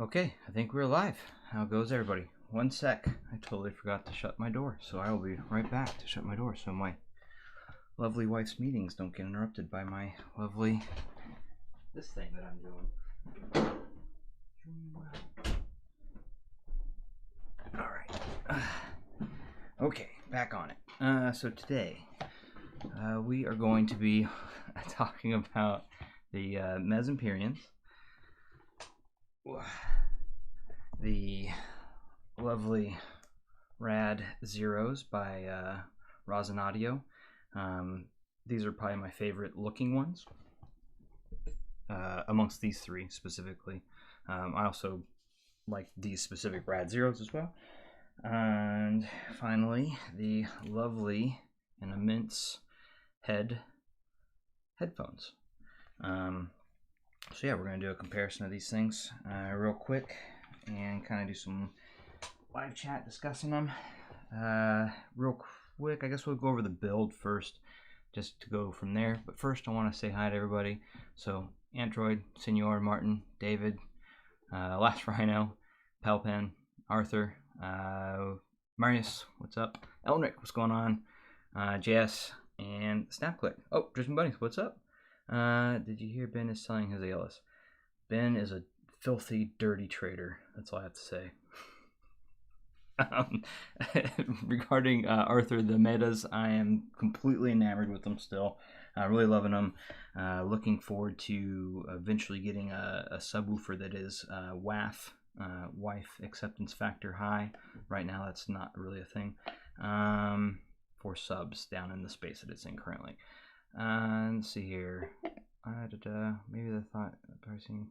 Okay, I think we're live. How goes everybody? One sec. I totally forgot to shut my door, so I will be right back to shut my door so my lovely wife's meetings don't get interrupted by my lovely this thing that I'm doing. Alright. Okay, back on it. So today we are going to be talking about the Mez Empyreans, the lovely Rad-0s by Rosson Rad-0. These are probably my favorite looking ones amongst these three specifically. I also like these specific Rad-0s as well. And finally, the lovely and immense HEDD headphones. So yeah, we're going to do a comparison of these things real quick and kind of do some live chat discussing them. Real quick, I guess we'll go over the build first just to go from there. But first, I want to say hi to everybody. So Android, Senor, Martin, David, Last Rhino, Palpen, Arthur, Marius, what's up? Elric, what's going on? JS, and Snapclick. Oh, Driven Bunnies, what's up? Did you hear Ben is selling his ALS? Ben is a filthy, dirty trader. That's all I have to say. Regarding Arthur, the metas, I am completely enamored with them still. Really loving them. Looking forward to eventually getting a subwoofer that is WAF, wife acceptance factor high. Right now, that's not really a thing. For subs down in the space that it's in currently. Let's see here. Maybe the thought pricing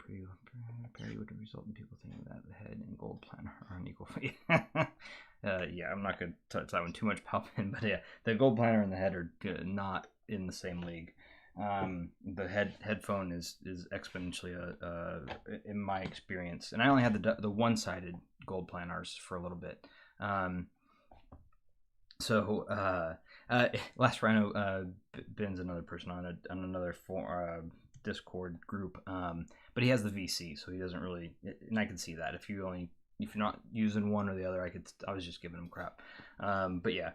parity would result in people thinking that the head and gold planner are unequal. Yeah, I'm not going to touch that one too much, Palpin, but yeah, the gold planner and the head are not in the same league. The headphone is exponentially in my experience, and I only had the one-sided gold planners for a little bit. Last Rhino, Ben's another person on another Discord group, but he has the VC, so he doesn't really, and I can see that if you're not using one or the other, I was just giving him crap, but yeah.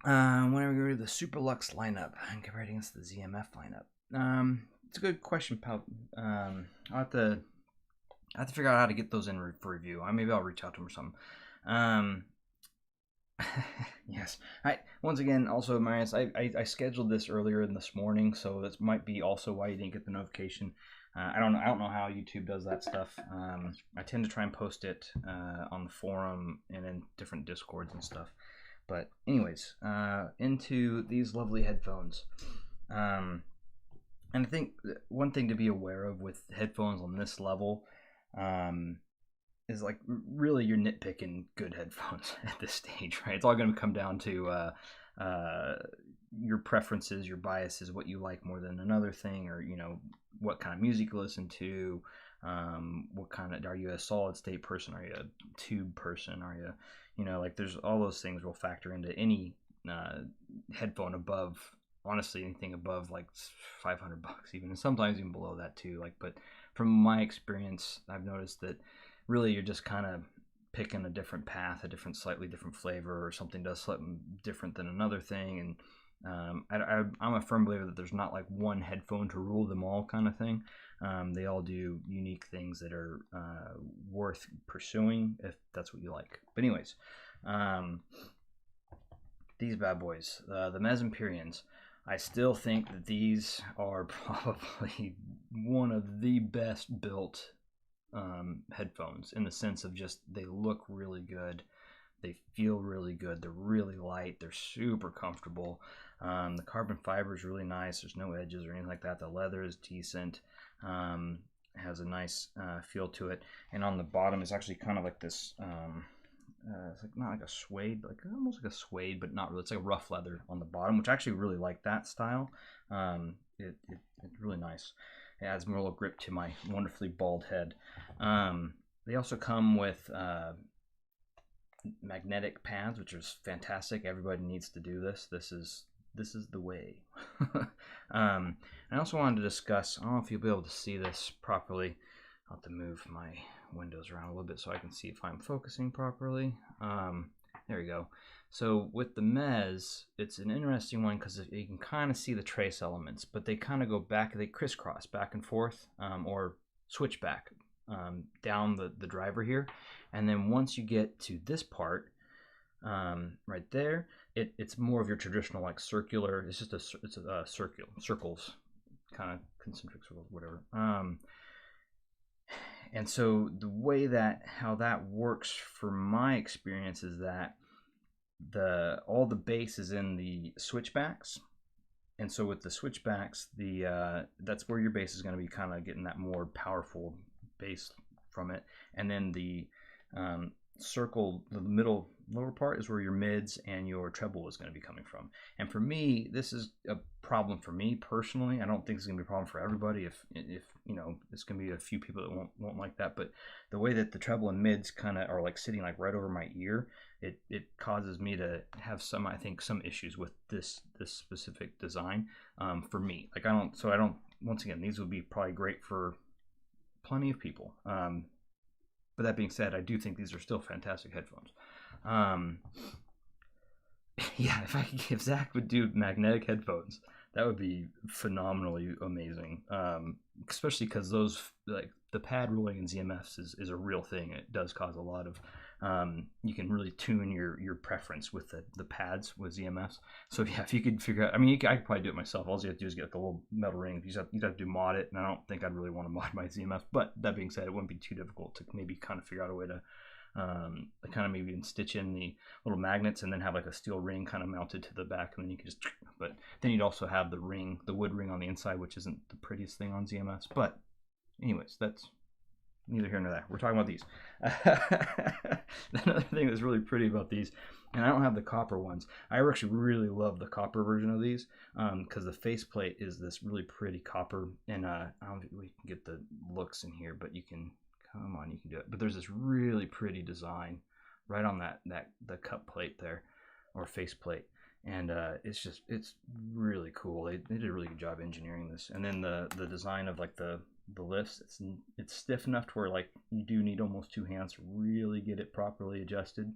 Whenever we go to the Super Lux lineup and compare it against the ZMF lineup, it's a good question, pal. I have to figure out how to get those in for review. Maybe I'll reach out to him or something. Yes. Once again, also, Marius, I scheduled this earlier in this morning, so this might be also why you didn't get the notification. I don't know how YouTube does that stuff. I tend to try and post it on the forum and in different Discords and stuff. But anyways, into these lovely headphones. And I think one thing to be aware of with headphones on this level is like really you're nitpicking good headphones at this stage, right? It's all going to come down to your preferences, your biases, what you like more than another thing, or what kind of music you listen to, what kind of, are you a solid state person, are you a tube person, are you like there's all those things will factor into any headphone above, honestly, anything above like $500 even, and sometimes even below that too. Like, but from my experience, I've noticed that really you're just kind of picking a different path, a slightly different flavor, or something does something different than another thing. And I'm a firm believer that there's not like one headphone to rule them all kind of thing. They all do unique things that are worth pursuing if that's what you like. But anyways, these bad boys, the Mez Empyreans, I still think that these are probably one of the best built headphones, in the sense of just they look really good, they feel really good, they're really light, they're super comfortable. The carbon fiber is really nice, there's no edges or anything like that. The leather is decent, has a nice feel to it, and on the bottom is actually kind of like this it's like not like a suede, like almost like a suede, but not really. It's like a rough leather on the bottom, which I actually really like that style. It's really nice. It adds more grip to my wonderfully bald head. They also come with magnetic pads, which is fantastic. Everybody needs to do this. This is the way. I also wanted to discuss, I don't know if you'll be able to see this properly, I'll have to move my windows around a little bit so I can see if I'm focusing properly. There we go. So with the Mez, it's an interesting one because you can kind of see the trace elements, but they kind of go back, they crisscross back and forth, or switch back down the driver here. And then once you get to this part, right there, it's more of your traditional like circular. It's just a circles, kind of concentric circles, whatever. And so the way how that works for my experience is that all the bass is in the switchbacks, and so with the switchbacks, that's where your bass is going to be kind of getting that more powerful bass from it, and then the circle, the middle lower part is where your mids and your treble is going to be coming from. And for me, this is a problem for me personally. I don't think it's going to be a problem for everybody. If you know, it's going to be a few people that won't like that. But the way that the treble and mids kind of are like sitting like right over my ear, it causes me to have some issues with this specific design for me. Like I don't. Once again, these would be probably great for plenty of people. But that being said, I do think these are still fantastic headphones. Yeah, if Zach would do magnetic headphones, that would be phenomenally amazing. Especially because those, like the pad rolling in ZMFs is a real thing. It does cause a lot of, you can really tune your preference with the pads with ZMFs. So yeah, if you could figure out, I mean, I could probably do it myself. All you have to do is get the little metal ring. You'd have to mod it, and I don't think I'd really want to mod my ZMF. But that being said, it wouldn't be too difficult to maybe kind of figure out a way to kind of maybe even stitch in the little magnets and then have like a steel ring kind of mounted to the back, and then you can just, but then you'd also have the wood ring on the inside, which isn't the prettiest thing on ZMS. But anyways, that's neither here nor there. We're talking about these. Another thing that's really pretty about these, and I don't have the copper ones. I actually really love the copper version of these because the faceplate is this really pretty copper, and I don't think we can get the looks in here, but you can. Come on, you can do it. But there's this really pretty design right on the cup plate there, or face plate, and it's really cool. They did a really good job engineering this. And then the design of like the lifts, it's stiff enough to where like you do need almost two hands to really get it properly adjusted.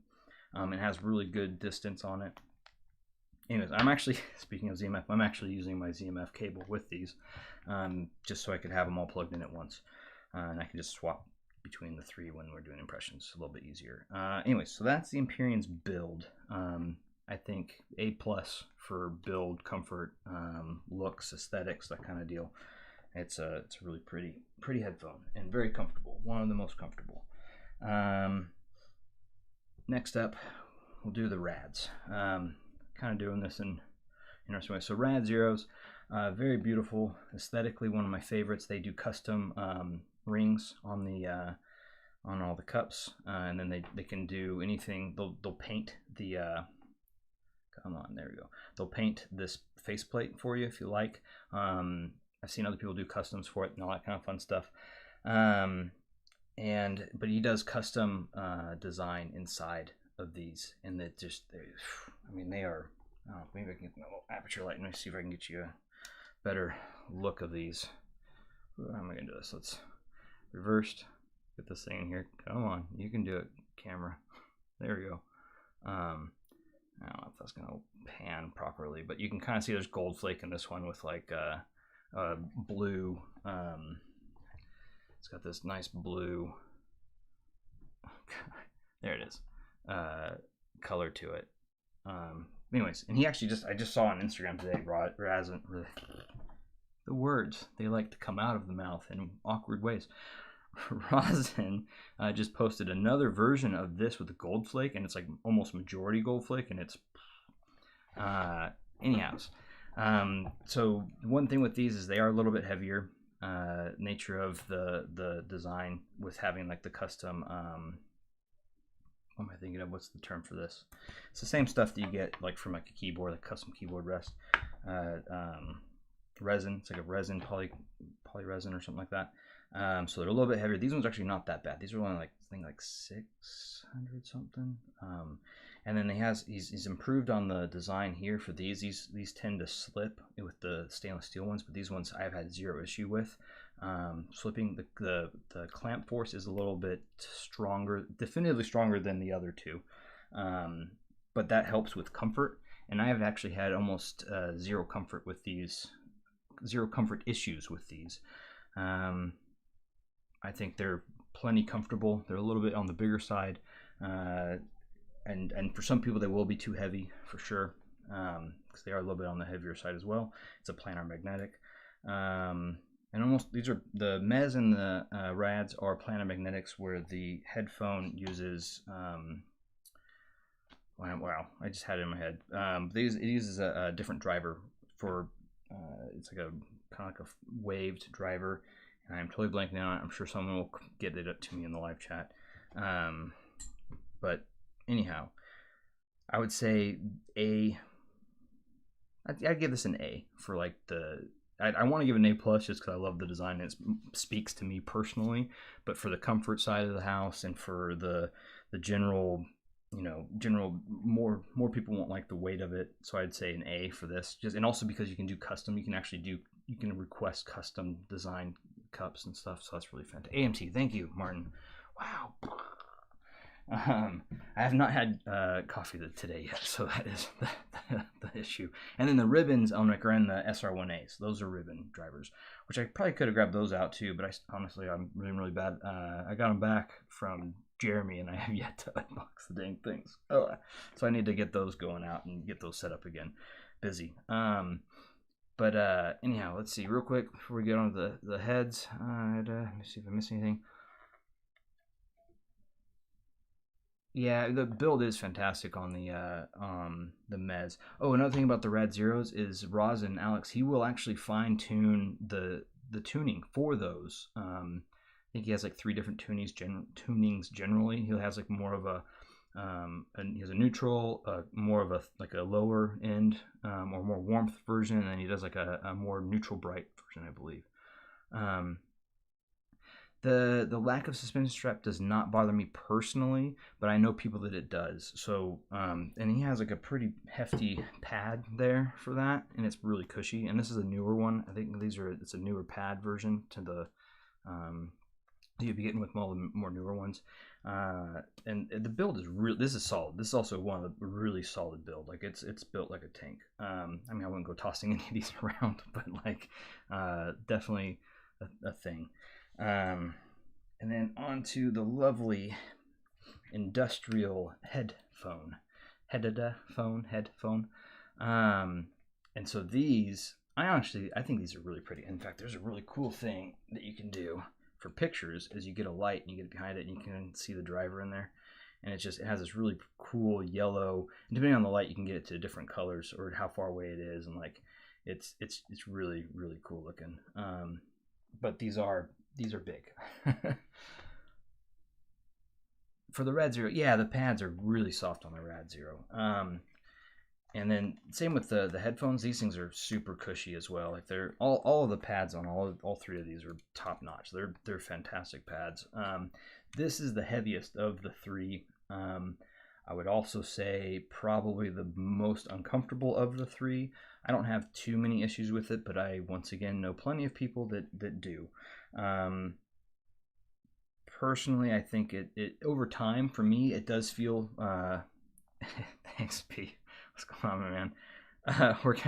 It has really good distance on it. Anyways, I'm actually, speaking of ZMF, I'm actually using my ZMF cable with these, just so I could have them all plugged in at once, and I can just swap between the three when we're doing impressions a little bit easier. Anyway, so that's the Empyrean's build. I think A+ for build, comfort, looks, aesthetics, that kind of deal. It's a really pretty headphone and very comfortable. One of the most comfortable. Next up, we'll do the Rads. Kind of doing this in interesting way. So Rad-0s, very beautiful, aesthetically one of my favorites. They do custom rings on the on all the cups, and then they can do anything. They'll paint the come on, there we go. They'll paint this faceplate for you if you like. I've seen other people do customs for it and all that kind of fun stuff. But he does custom design inside of these, and that just, I mean, they are. Maybe I can get my little aperture light and see if I can get you a better look of these. How am I gonna do this? Let's reversed. Get this thing in here. Come on, you can do it, camera. There we go. I don't know if that's gonna pan properly, but you can kind of see there's gold flake in this one with like blue. It's got this nice blue. There it is. Color to it. Anyways, and he actually I just saw on Instagram today. The words, they like to come out of the mouth in awkward ways. Rosson just posted another version of this with the gold flake, and it's like almost majority gold flake, and it's anyhows. So one thing with these is they are a little bit heavier. Nature of the design with having like the custom. What am I thinking of? What's the term for this? It's the same stuff that you get like from like a keyboard, like custom keyboard rest. Resin. It's like a resin, poly resin or something like that. So they're a little bit heavier. These ones are actually not that bad. These are only like I think like 600 something. And then he's improved on the design here for these. These tend to slip with the stainless steel ones, but these ones I've had zero issue with. Slipping, the clamp force is a little bit stronger, definitively stronger than the other two, but that helps with comfort. And I have actually had almost zero comfort issues with these. I think they're plenty comfortable. They're a little bit on the bigger side, and for some people they will be too heavy for sure, because they are a little bit on the heavier side as well. It's a planar magnetic, and almost these are the Mez and the Rads are planar magnetics, where the headphone uses wow, I just had it in my head. It uses a different driver for it's like a kind of like a waved driver, and I'm totally blanking on it. I'm sure someone will get it up to me in the live chat. But anyhow, I would say I'd give this an A for like the. I want to give an A plus just because I love the design. It speaks to me personally, but for the comfort side of the house and for the general, more people won't like the weight of it, so I'd say an A for this. Just, and also because you can do custom, you can request custom design cups and stuff, so that's really fantastic. AMT, thank you, Martin. Wow. I have not had coffee today yet, so that is the issue. And then the ribbons on the SR1As, those are ribbon drivers, which I probably could have grabbed those out too, but honestly I'm really bad. I got them back from Jeremy, and I have yet to unbox the dang things. So I need to get those going out and get those set up again. Busy. But anyhow, let's see real quick before we get on to the heads. Let me see if I missed anything. Yeah, the build is fantastic on the Mez. Oh, another thing about the Rad-0s is Rosson, Alex, he will actually fine tune the tuning for those. I think he has like 3 different tunings generally. He has like more of he has a neutral, more of a lower end, or more warmth version, and then he does like a more neutral bright version, I believe. The lack of suspension strap does not bother me personally, but I know people that it does. So, and he has like a pretty hefty pad there for that, and it's really cushy. And this is a newer one. I think it's a newer pad version to the you'll be getting with all the more newer ones. And the build is really, this is solid. This is also one of the really solid build. Like it's built like a tank. I mean, I wouldn't go tossing any of these around, but like definitely a thing. And then onto the lovely industrial headphone. And so these, I think these are really pretty. In fact, there's a really cool thing that you can do for pictures is you get a light and you get behind it and you can see the driver in there. And it has this really cool yellow, and depending on the light, you can get it to different colors or how far away it is. And like, it's really, really cool looking. But these are big. For the Rad-0, yeah, the pads are really soft on the Rad-0. And then same with the headphones. These things are super cushy as well. Like they're all of the pads on all 3 of these are top notch. They're fantastic pads. This is the heaviest of the 3. I would also say probably the most uncomfortable of the 3. I don't have too many issues with it, but I once again know plenty of people that do. Personally, I think it over time for me it does feel. Thanks, P. What's going on, man?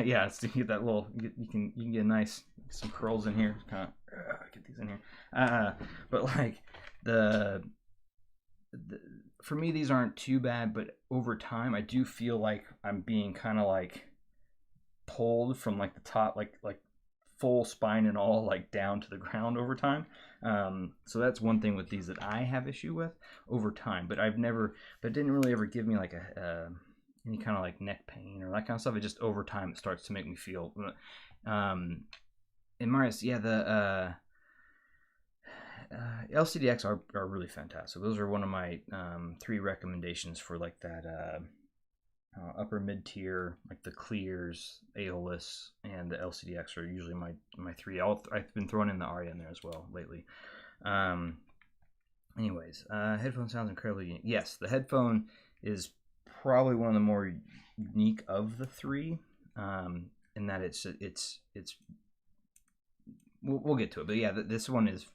Yeah, it's to get that little. You can get some curls in here. Kind of get these in here. But like for me these aren't too bad, but over time I do feel like I'm being kind of like pulled from like the top, like full spine and all, like down to the ground over time. So that's one thing with these that I have issue with over time, but it didn't really ever give me like any kind of like neck pain or that kind of stuff. It just over time it starts to make me feel. And Marius, yeah, the LCDX are really fantastic. Those are one of my 3 recommendations for like that upper mid tier, like the Clears, Aeolus, and the LCDX are usually my 3. I've been throwing in the Aria in there as well lately. Anyways, headphone sounds incredibly unique. Yes, the headphone is probably one of the more unique of the 3, in that it's we'll get to it. But yeah, this one is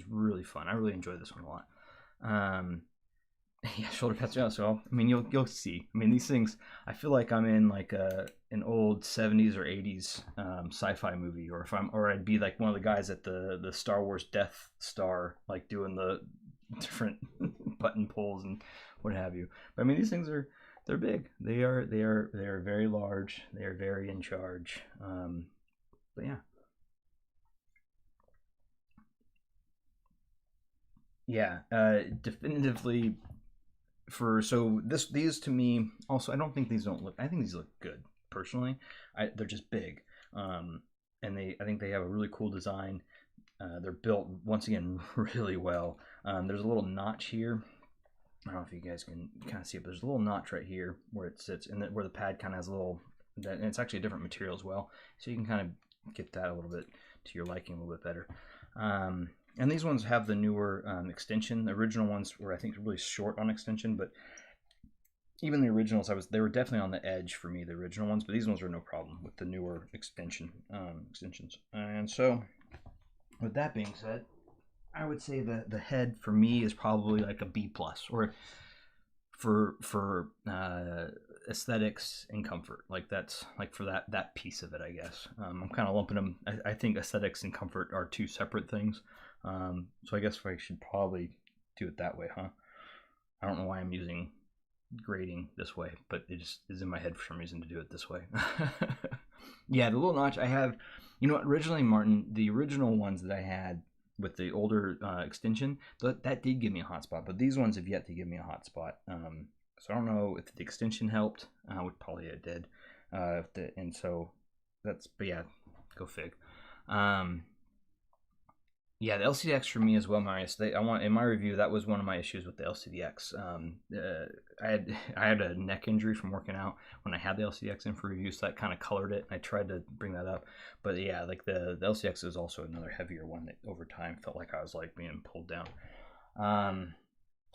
really fun. I really enjoy this one a lot. Yeah, shoulder pads. Yeah, so I mean, you'll see. I mean, these things. I feel like I'm in like an old 70s or 80s sci-fi movie, or I'd be like one of the guys at the Star Wars Death Star, like doing the different button pulls and what have you. But I mean, these things they're big. They are very large. They are very in charge. But yeah. Yeah, definitively these to me also, I don't think these don't look, I think these look good personally. They're just big, and I think they have a really cool design. They're built once again really well. There's a little notch here. I don't know if you guys can kind of see it, but there's a little notch right here where it sits, and where the pad kind of has a little, and it's actually a different material as well, so you can kind of get that a little bit to your liking a little bit better. And these ones have the newer extension. The original ones were, I think, really short on extension, but even the originals, they were definitely on the edge for me, the original ones, but these ones are no problem with the newer extensions. And so, with that being said, I would say the head for me is probably like a B plus, or for aesthetics and comfort. Like that's like for that piece of it, I guess. I'm kind of lumping them. I think aesthetics and comfort are two separate things. So I guess I should probably do it that way, huh? I don't know why I'm using grading this way, but it just is in my head for some reason to do it this way. Yeah, the little notch I have, you know what, originally, Martin, the original ones that I had with the older extension, that did give me a hotspot, but these ones have yet to give me a hotspot. So I don't know if the extension helped. Probably it did. And so but yeah, go fig. Yeah, the LCDX for me as well, Marius. In my review, that was one of my issues with the LCDX. I had a neck injury from working out when I had the LCDX in for review, so that kind of colored it. And I tried to bring that up, but yeah, like the LCDX is also another heavier one that over time felt like I was like being pulled down.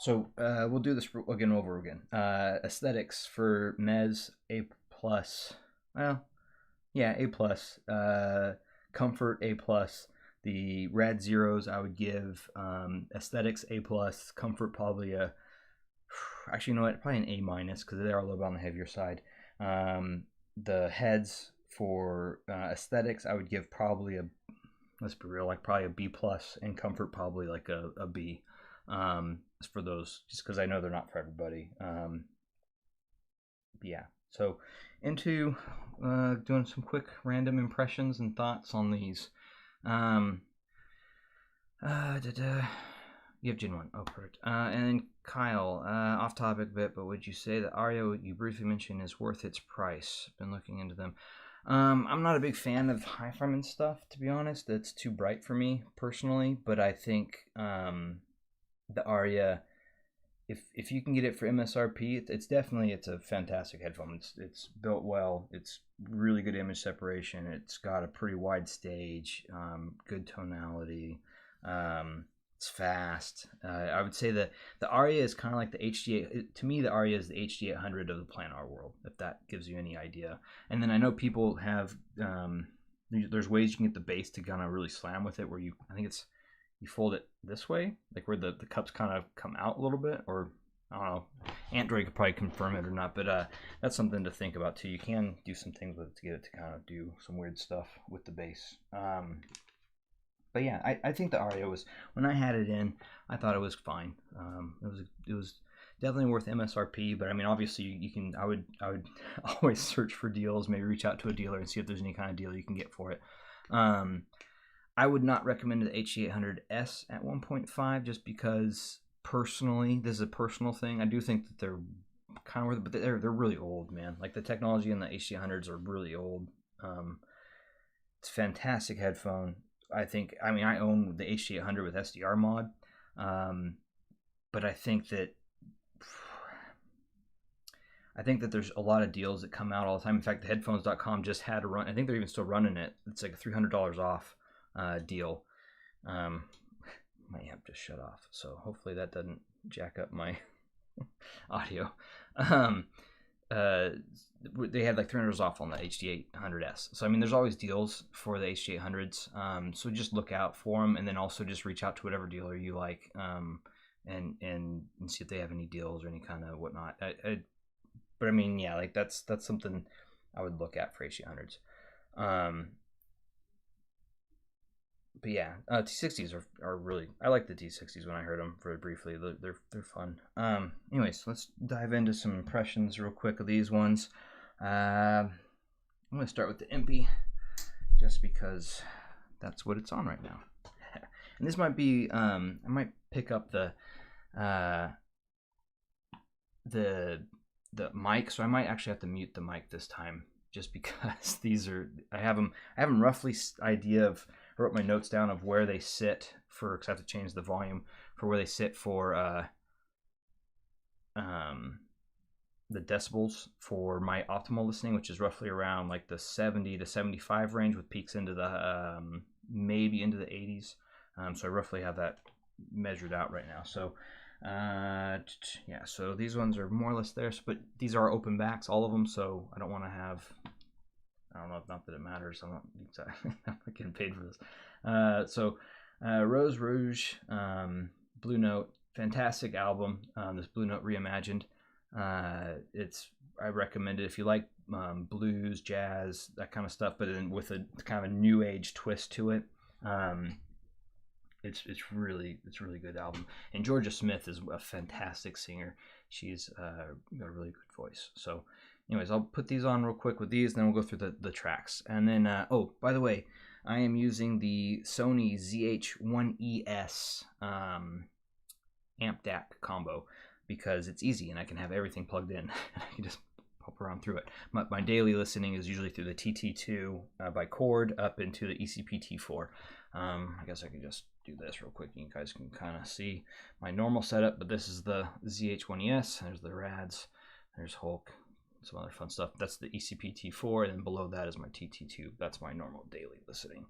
So we'll do this again over again. Aesthetics for Mez A plus. Well, yeah, A plus. Comfort A plus. The Rad-0s I would give aesthetics A plus, comfort probably actually, you know what, probably an A minus because they are a little bit on the heavier side. The heads for aesthetics I would give probably let's be real, like probably a B plus, and comfort probably like a B. For those, just because I know they're not for everybody. Yeah, so into doing some quick random impressions and thoughts on these. You have Gen 1. Oh, perfect. And Kyle, off topic a bit, but would you say that Aria you briefly mentioned is worth its price? Been looking into them. I'm not a big fan of HiFi stuff, to be honest. It's too bright for me personally, but I think the Aria, if you can get it for MSRP, it's a fantastic headphone. It's built well. It's really good image separation. It's got a pretty wide stage, good tonality. It's fast. I would say that the Aria is kind of like the HD8. To me, the Aria is the HD800 of the planar world, if that gives you any idea. And then I know people have there's ways you can get the bass to kind of really slam with it, where you fold it this way, like where the cups kind of come out a little bit, or I don't know. Android could probably confirm it or not, but that's something to think about too. You can do some things with it to get it to kind of do some weird stuff with the bass. But yeah, I think the Aria was, when I had it in, I thought it was fine. It was definitely worth MSRP, but I mean, obviously you can. I would always search for deals. Maybe reach out to a dealer and see if there's any kind of deal you can get for it. I would not recommend the HE800S at 1.5 just because personally, this is a personal thing. I do think that they're kind of worth it, but they're really old, man. Like the technology in the HE800s are really old. It's a fantastic headphone. I own the HE800 with SDR mod, but I think that there's a lot of deals that come out all the time. In fact, the headphones.com just had a run. I think they're even still running it. It's like $300 off deal. My amp just shut off, so hopefully that doesn't jack up my audio. they had like $300 off on the HD800S. So I mean, there's always deals for the HD800s. So just look out for them, and then also just reach out to whatever dealer you like, and see if they have any deals or any kind of whatnot. But I mean, yeah, like that's something I would look at for HD800s. But yeah, T60s are really, I like the T60s when I heard them very briefly. They're fun. Anyways, let's dive into some impressions real quick of these ones. I'm gonna start with the Empy, just because that's what it's on right now. And this might be, I might pick up the mic, so I might actually have to mute the mic this time, just because these are, I have them roughly idea of, I wrote my notes down of where they sit for, because I have to change the volume for where they sit for the decibels for my optimal listening, which is roughly around like the 70 to 75 range, with peaks into the maybe into the 80s. So I roughly have that measured out right now. So yeah, so these ones are more or less there, but these are open backs, all of them, so I don't want to have, I don't know, not that it matters, I'm not getting paid for this. So Rose Rouge, Blue Note, fantastic album. This Blue Note Reimagined. I recommend it if you like blues, jazz, that kind of stuff, but then with a kind of a new age twist to it. It's really good album. And Georgia Smith is a fantastic singer. She's got a really good voice. So anyways, I'll put these on real quick with these, and then we'll go through the tracks. And then, oh, by the way, I am using the Sony ZH-1ES amp DAC combo, because it's easy and I can have everything plugged in. I can just pop around through it. My daily listening is usually through the TT2 by cord up into the ECP-T4. I guess I could just do this real quick. You guys can kind of see my normal setup, but this is the ZH-1ES. There's the Rads. There's Hulk. Some other fun stuff. That's the ECP-T4, and then below that is my TT2. That's my normal daily listening.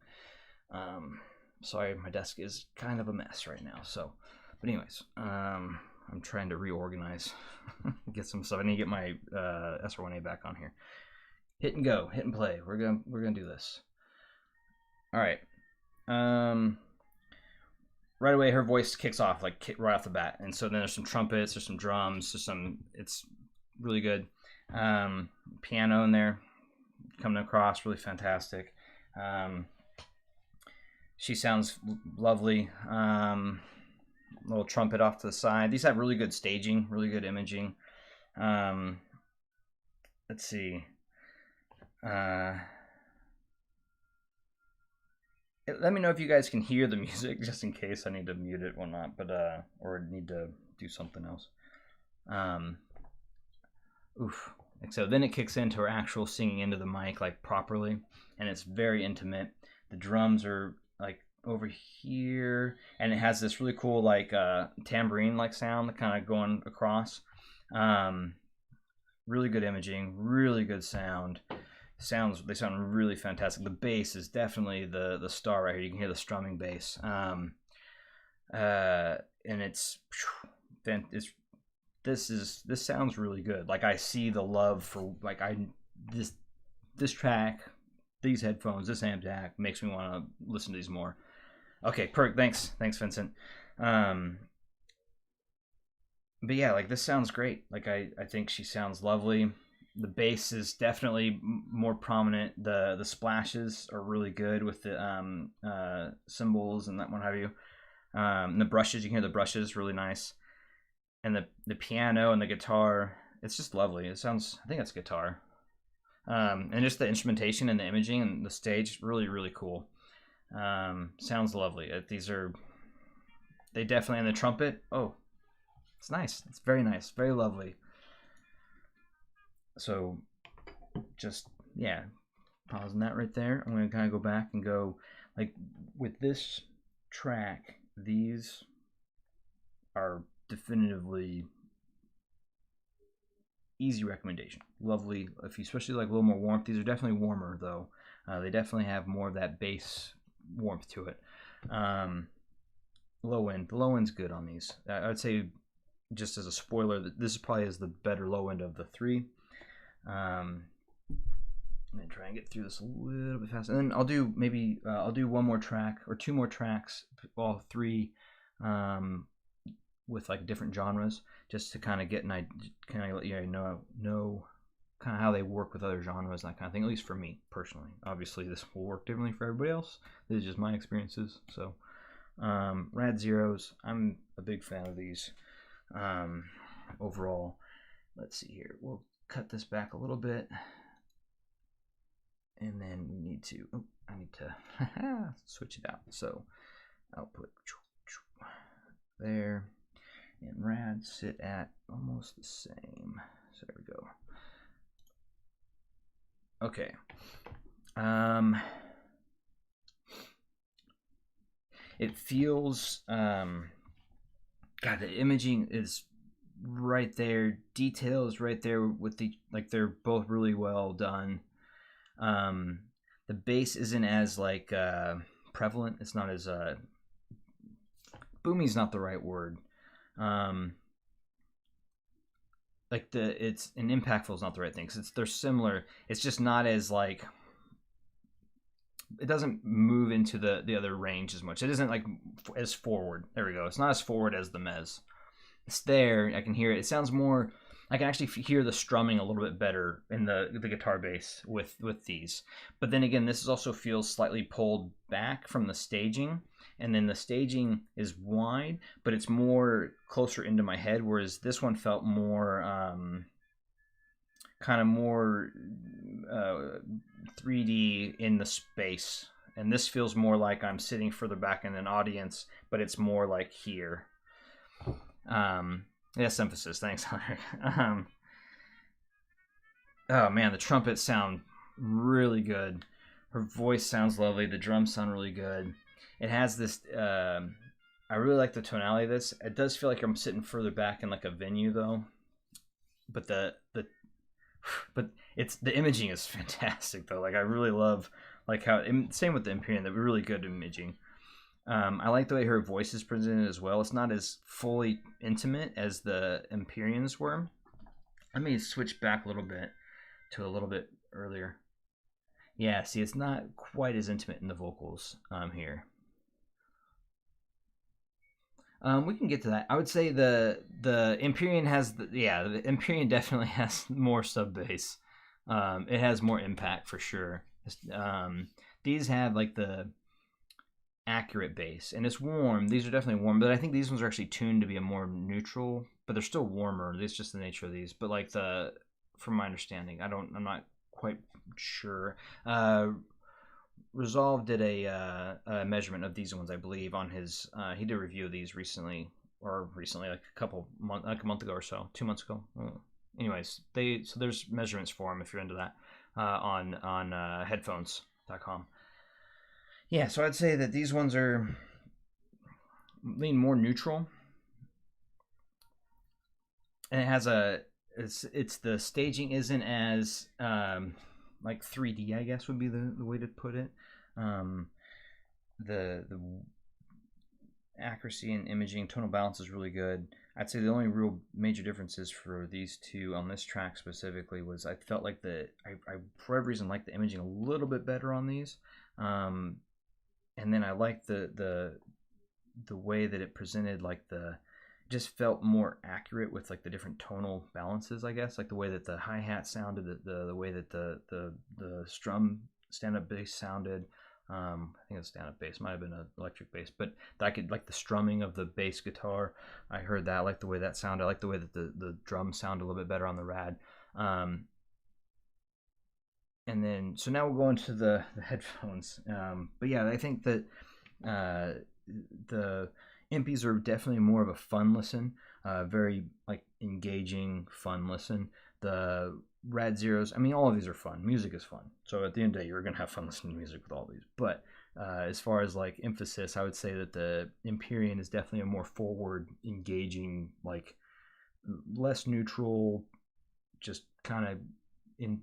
Sorry, my desk is kind of a mess right now. So, but anyways, I'm trying to reorganize, get some stuff. I need to get my SR1A back on here. Hit and go, hit and play. We're gonna do this. All right. Right away, her voice kicks off like right off the bat, and so then there's some trumpets, there's some drums, there's some. It's really good. Piano in there, coming across really fantastic. She sounds lovely. Little trumpet off to the side. These have really good staging, really good imaging. Let's see. Let me know if you guys can hear the music, just in case I need to mute it or not, but or need to do something else. Oof. So then it kicks into her actual singing into the mic like properly, and it's very intimate. The drums are like over here, and it has this really cool like tambourine like sound kind of going across. Really good imaging, really good sound. They sound really fantastic. The bass is definitely the star right here. You can hear the strumming bass, and this sounds really good. Like, I see the love for like this track, these headphones, this amp DAC makes me want to listen to these more. Okay, perfect. Thanks, Vincent. But yeah, like, this sounds great. Like, I think she sounds lovely. The bass is definitely more prominent. The splashes are really good with the cymbals and that what have you. And the brushes, you can hear the brushes really nice. And the piano and the guitar, it's just lovely. It sounds, I think that's guitar. And just the instrumentation and the imaging and the stage, really, really cool. Sounds lovely. They definitely, and the trumpet, oh, it's nice. It's very nice, very lovely. So just, yeah, pausing that right there. I'm going to kind of go back and go, like, with this track, these are definitively easy recommendation. Lovely. If you especially like a little more warmth, these are definitely warmer though. They definitely have more of that bass warmth to it. Low end. The low end's good on these. I would say, just as a spoiler, that this probably is the better low end of the three. I'm gonna try and get through this a little bit fast, and then I'll do maybe I'll do one more track or two more tracks, all three, with like different genres, just to kind of get an idea, kind of let you know kind of how they work with other genres and that kind of thing. At least for me personally. Obviously, this will work differently for everybody else. This is just my experiences. So, Rad-0s, I'm a big fan of these. Overall, let's see here. We'll cut this back a little bit. And then we need to, oh, I need to switch it out. So output there, and rad sit at almost the same. So there we go. Okay. It feels, God, the imaging is right there. Detail is right there with the, like, they're both really well done. The bass isn't as like prevalent. It's not as boomy is not the right word. Like it's an impactful is not the right thing, because they're similar. It's just not as like, it doesn't move into the other range as much. It isn't like as forward. There we go. It's not as forward as the Mez. It's there. I can hear it. It sounds more. I can actually hear the strumming a little bit better in the guitar bass with these. But then again, this also feels slightly pulled back from the staging. And then the staging is wide, but it's more closer into my head, whereas this one felt more, kind of more 3D in the space. And this feels more like I'm sitting further back in an audience, but it's more like here. Yes, emphasis. Thanks, Hunter. Oh man, the trumpets sound really good. Her voice sounds lovely. The drums sound really good. It has this. I really like the tonality of this. It does feel like I'm sitting further back in like a venue though. But but it's the imaging is fantastic though. Like I really love like how, same with the Empyrean. They're really good imaging. I like the way her voice is presented as well. It's not as fully intimate as the Empyreans were. Let me switch back a little bit to a little bit earlier. Yeah, see, it's not quite as intimate in the vocals here. We can get to that. I would say the Empyrean has the Empyrean definitely has more sub bass. It has more impact for sure. These have like the accurate bass, and it's warm. These are definitely warm, but I think these ones are actually tuned to be a more neutral, but they're still warmer. That's just the nature of these. But like from my understanding, I'm not quite sure. Resolve did a measurement of these ones, I believe, on his. He did a review of these recently, like a month ago or so, 2 months ago. Anyways, so there's measurements for him if you're into that on headphones.com. Yeah, so I'd say that these ones lean more neutral, and it has it's the staging isn't as like 3D, I guess would be the way to put it. The accuracy and imaging, tonal balance is really good. I'd say the only real major differences for these two on this track specifically was I felt like I for whatever reason liked the imaging a little bit better on these. And then I liked the way that it presented, like just felt more accurate with like the different tonal balances, I guess, like the way that the hi-hat sounded, the way that the strum stand-up bass sounded. I think it's stand-up bass, might have been an electric bass, but I could like the strumming of the bass guitar. I heard that, I like the way that sounded. I like the way that the drums sound a little bit better on the Rad. And then, so now we'll go into the headphones. But yeah, I think that the Impies are definitely more of a fun listen, very like engaging, fun listen. The Rad-0s, I mean, all of these are fun. Music is fun. So at the end of the day, you're going to have fun listening to music with all these. But as far as like emphasis, I would say that the Empyrean is definitely a more forward, engaging, like less neutral, just kind of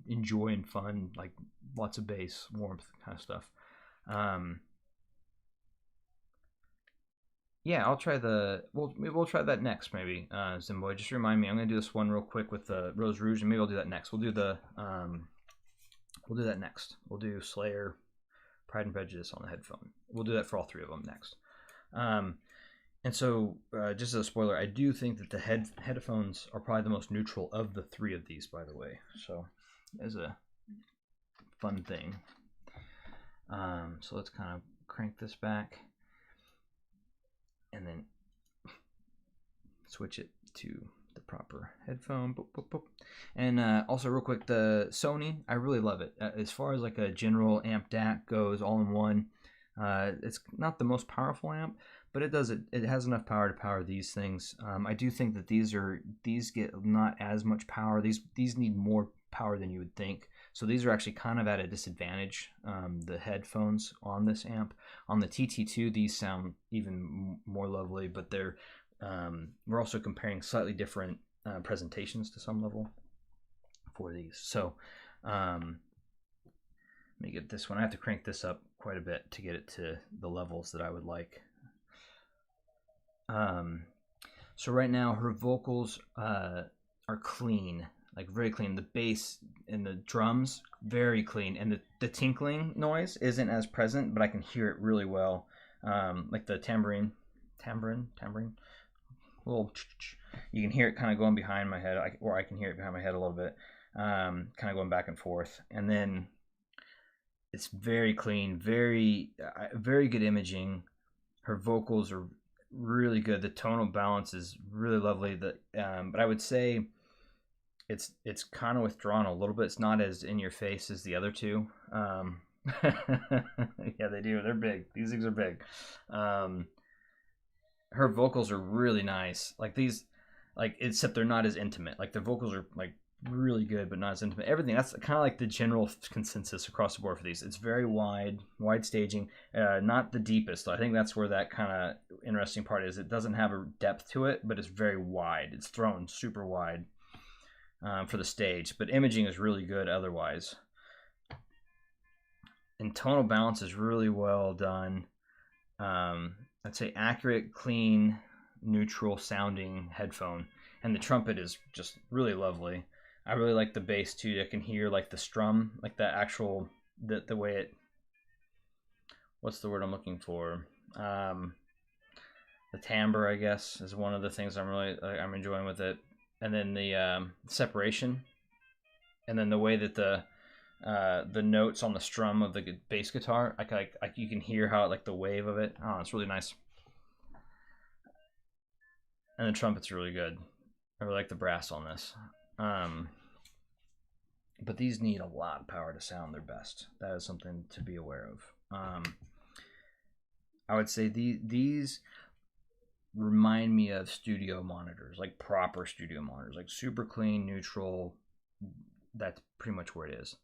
enjoy and fun, like lots of bass, warmth kind of stuff. Yeah, I'll try the. We'll try that next, maybe. Zimboy, just remind me. I'm gonna do this one real quick with the Rose Rouge, and maybe I'll do that next. We'll do the. We'll do that next. We'll do Slayer, Pride and Prejudice on the headphone. We'll do that for all three of them next. And so, just as a spoiler, I do think that the headphones are probably the most neutral of the three of these, by the way. So, as a fun thing. So let's kind of crank this back and then switch it to the proper headphone. Boop, boop, boop. And also real quick, the Sony, I really love it. As far as like a general amp DAC goes, all in one, it's not the most powerful amp, but it has enough power to power these things. I do think that these get not as much power. These need more power than you would think. So these are actually kind of at a disadvantage, the headphones on this amp. On the TT2, these sound even more lovely, but we're also comparing slightly different presentations to some level for these. So let me get this one. I have to crank this up quite a bit to get it to the levels that I would like. So right now her vocals are clean, like very clean. The bass and the drums, very clean. And the tinkling noise isn't as present, but I can hear it really well. Like the tambourine. Little, you can hear it kind of going behind my head, or I can hear it behind my head a little bit, kind of going back and forth. And then it's very clean, very good imaging. Her vocals are really good. The tonal balance is really lovely. But I would say it's kind of withdrawn a little bit. It's not as in your face as the other two. Yeah, they do. They're big. These things are big. Her vocals are really nice. Like these, like except they're not as intimate. Like the vocals are like really good, but not as intimate. Everything, that's kind of like the general consensus across the board for these. It's very wide staging, not the deepest. I think that's where that kind of interesting part is. It doesn't have a depth to it, but it's very wide. It's thrown super wide for the stage, but imaging is really good otherwise. And tonal balance is really well done. I'd say accurate, clean, neutral sounding headphone, and the trumpet is just really lovely. I really like the bass too. I can hear like the strum, like the actual the way it. What's the word I'm looking for? The timbre, I guess, is one of the things I'm enjoying with it, and then the separation, and then the way that the notes on the strum of the bass guitar, you can hear how like the wave of it. Oh, it's really nice. And the trumpet's really good. I really like the brass on this. But these need a lot of power to sound their best. That is something to be aware of. I would say these remind me of studio monitors, like proper studio monitors, like super clean, neutral. That's pretty much where it is.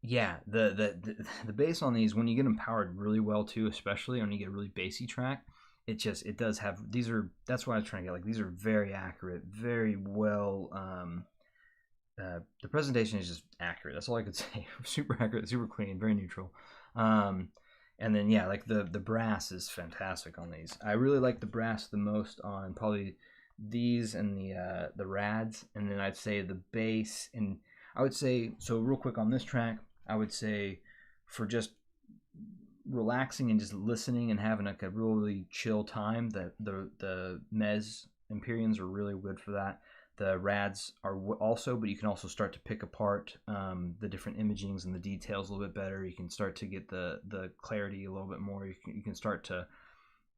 Yeah, the bass on these, when you get them powered really well too, especially when you get a really bassy track, it does have, that's what I was trying to get. Like these are very accurate, very well. The presentation is just accurate. That's all I could say. Super accurate, super clean, very neutral. And then yeah, like the brass is fantastic on these. I really like the brass the most on probably these and the Rads, and then I'd say the bass, and I would say, so real quick on this track, I would say for just relaxing and just listening and having like a really chill time, the Mez Empyreans are really good for that. The Rads are also, but you can also start to pick apart the different imagings and the details a little bit better. You can start to get the clarity a little bit more. You can start to,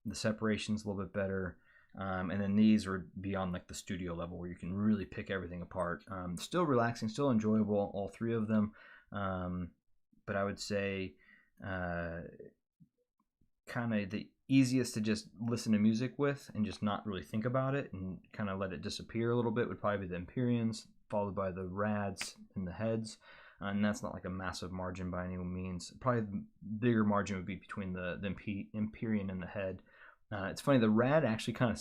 the separations a little bit better. And then these are beyond like the studio level where you can really pick everything apart. Still relaxing, still enjoyable, all three of them. But I would say kind of the easiest to just listen to music with and just not really think about it and kind of let it disappear a little bit would probably be the Empyreans, followed by the Rads and the Heads. And that's not like a massive margin by any means. Probably the bigger margin would be between the Empyrean and the Head. It's funny, the Rad actually kind of,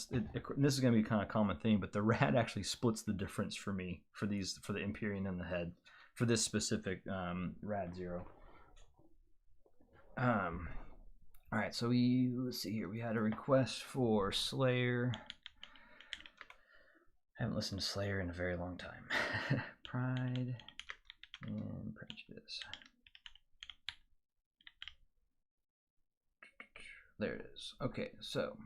this is going to be kind of a common thing, but the Rad actually splits the difference for me for the Empyrean and the Head for this specific Rad-0. All right, so let's see here. We had a request for Slayer. I haven't listened to Slayer in a very long time. Pride and Prejudice. There it is. Okay, so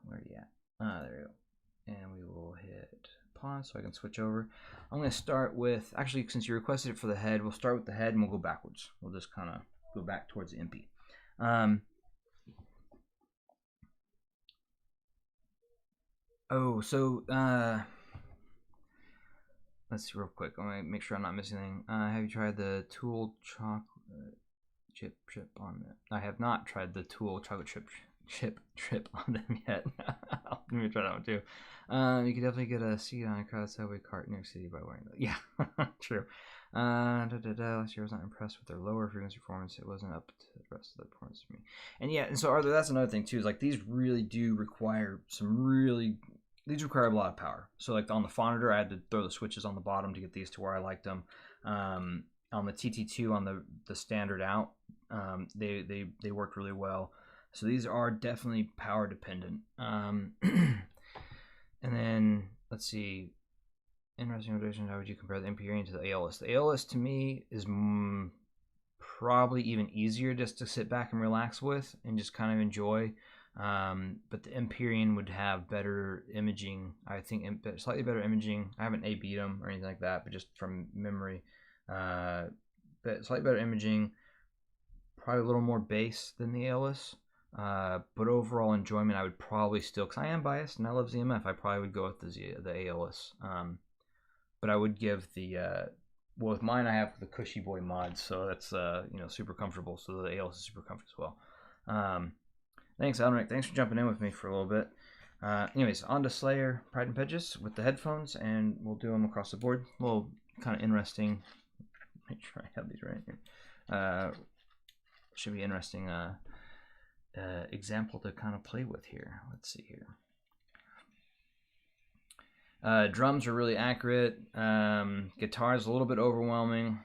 where are you at? There you go. And we will hit pause so I can switch over. I'm going to start with, actually, since you requested it for the head, we'll start with the head and we'll go backwards. We'll just kind of go back towards the MP. Let's see real quick. I want to make sure I'm not missing anything. Have you tried the Tool chocolate chip on it? I have not tried the Tool chocolate chip on them yet. Let me try that one too. You can definitely get a seat on a crowded subway cart in New York City by wearing that. Yeah, true. Last year I was not impressed with their lower frequency performance. It wasn't up to the rest of the performance for me. And yeah, and so Arthur, that's another thing too. Is like these really do require these require a lot of power. So like on the Phonitor, I had to throw the switches on the bottom to get these to where I liked them. On the TT2, on the standard out, they worked really well. So these are definitely power dependent. And then let's see. Interesting notation. How would you compare the Empyrean to the ALS? The ALS to me is probably even easier just to sit back and relax with and just kind of enjoy. But the Empyrean would have better imaging. I think slightly better imaging. I haven't A-B'd them or anything like that, but just from memory, but slightly better imaging. Probably a little more bass than the ALS. But overall enjoyment, I would probably still, because I am biased and I love ZMF, I probably would go with the ALS. But I would give well, with mine I have the Cushy Boy mod, so that's super comfortable. So the ALS is super comfortable as well. Thanks, Almeric. Thanks for jumping in with me for a little bit. Anyways, on to Slayer, Pride and Prejudice with the headphones, and we'll do them across the board. A little kind of interesting. Make sure I have these right here. Should be interesting example to kind of play with here. Let's see here. Drums are really accurate. Guitar is a little bit overwhelming.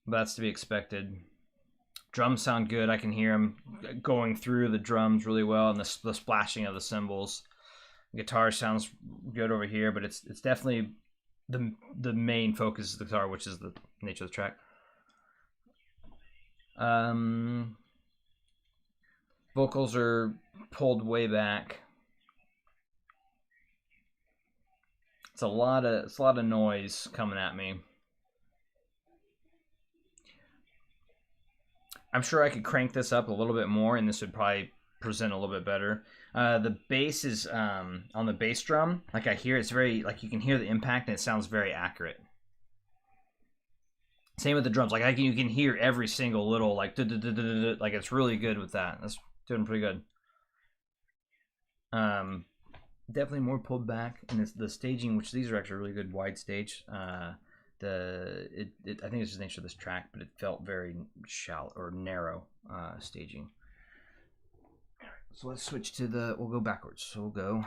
But that's to be expected. Drums sound good. I can hear them going through the drums really well, and the splashing of the cymbals. Guitar sounds good over here, but it's definitely the main focus of the guitar, which is the nature of the track. Vocals are pulled way back. It's a lot of noise coming at me. I'm sure I could crank this up a little bit more, and this would probably present a little bit better. The bass is on the bass drum. Like I hear, it's very like you can hear the impact, and it sounds very accurate. Same with the drums. Like you can hear every single little like it's really good with that. That's doing pretty good. Definitely more pulled back, and it's the staging, which these are actually really good wide stage. I think it's just the nature of this track, but it felt very shallow or narrow staging. So let's switch to we'll go backwards. So we'll go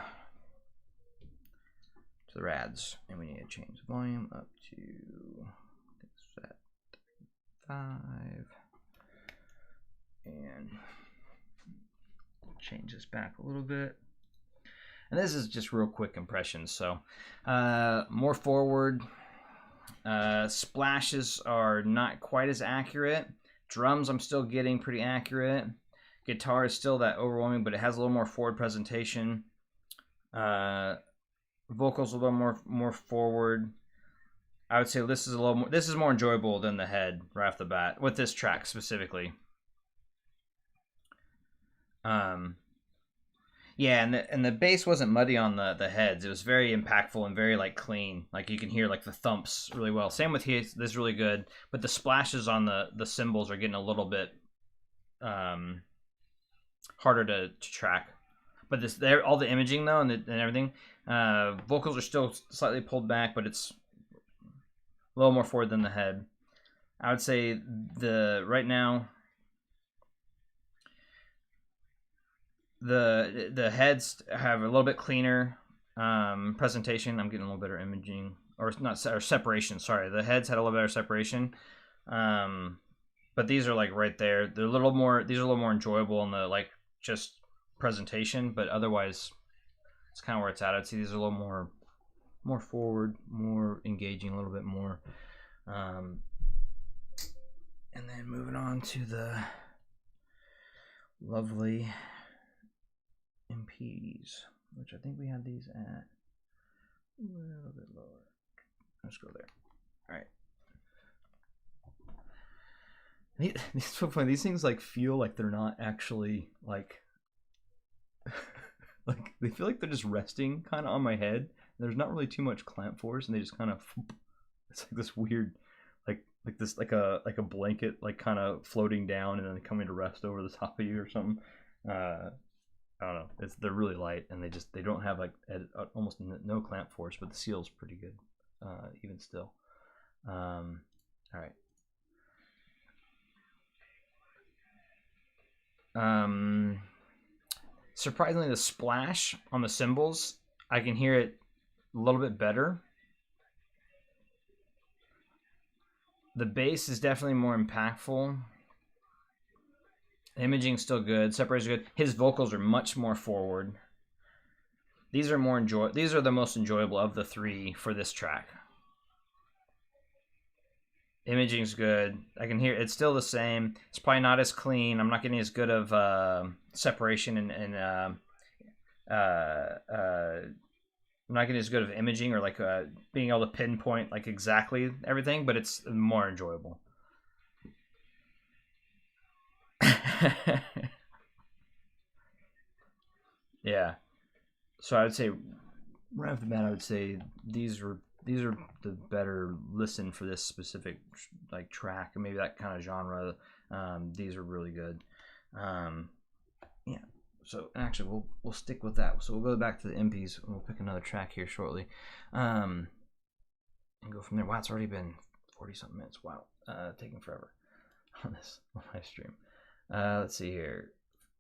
to the Rads, and we need to change the volume up to set 5, and change this back a little bit. And this is just real quick impressions. So more forward. Splashes are not quite as accurate. Drums I'm still getting pretty accurate. Guitar is still that overwhelming, but it has a little more forward presentation. Vocals a little more forward. I would say this is more enjoyable than the head right off the bat with this track specifically. Yeah, and the bass wasn't muddy on the heads. It was very impactful and very like clean. Like you can hear like the thumps really well. Same with his. This is really good, but the splashes on the cymbals are getting a little bit harder to track. But all the imaging though and everything, vocals are still slightly pulled back, but it's a little more forward than the head. I would say right now. The heads have a little bit cleaner presentation. I'm getting a little better imaging or not, or separation. Sorry, the heads had a little better separation. But these are like right there. They're a little more. These are a little more enjoyable in the like just presentation, but otherwise, it's kind of where it's at. I'd say these are a little more forward, more engaging, a little bit more. And then moving on to the lovely MPs, which I think we had these at a little bit lower. Let's go there. All right. These things like feel like they're not actually like like they feel like they're just resting kind of on my head. There's not really too much clamp force, and they just kind of, it's like this weird like this like a blanket like kind of floating down and then coming to rest over the top of you or something. I don't know. They're really light, and they don't have like almost no clamp force, but the seal's pretty good even still. All right. Surprisingly, the splash on the cymbals, I can hear it a little bit better. The bass is definitely more impactful. Imaging's still good. Separation's good. His vocals are much more forward. These are more These are the most enjoyable of the three for this track. Imaging's good. I can hear it's still the same. It's probably not as clean. I'm not getting as good of separation and I'm not getting as good of imaging or like being able to pinpoint like exactly everything, but it's more enjoyable. Yeah. So I would say right off the bat, I would say these are the better listen for this specific like track and maybe that kind of genre. These are really good. Yeah. So actually, we'll stick with that. So we'll go back to the MPs. We'll pick another track here shortly, and go from there. Wow, it's already been 40-something minutes. Wow, taking forever on this live stream. Let's see here.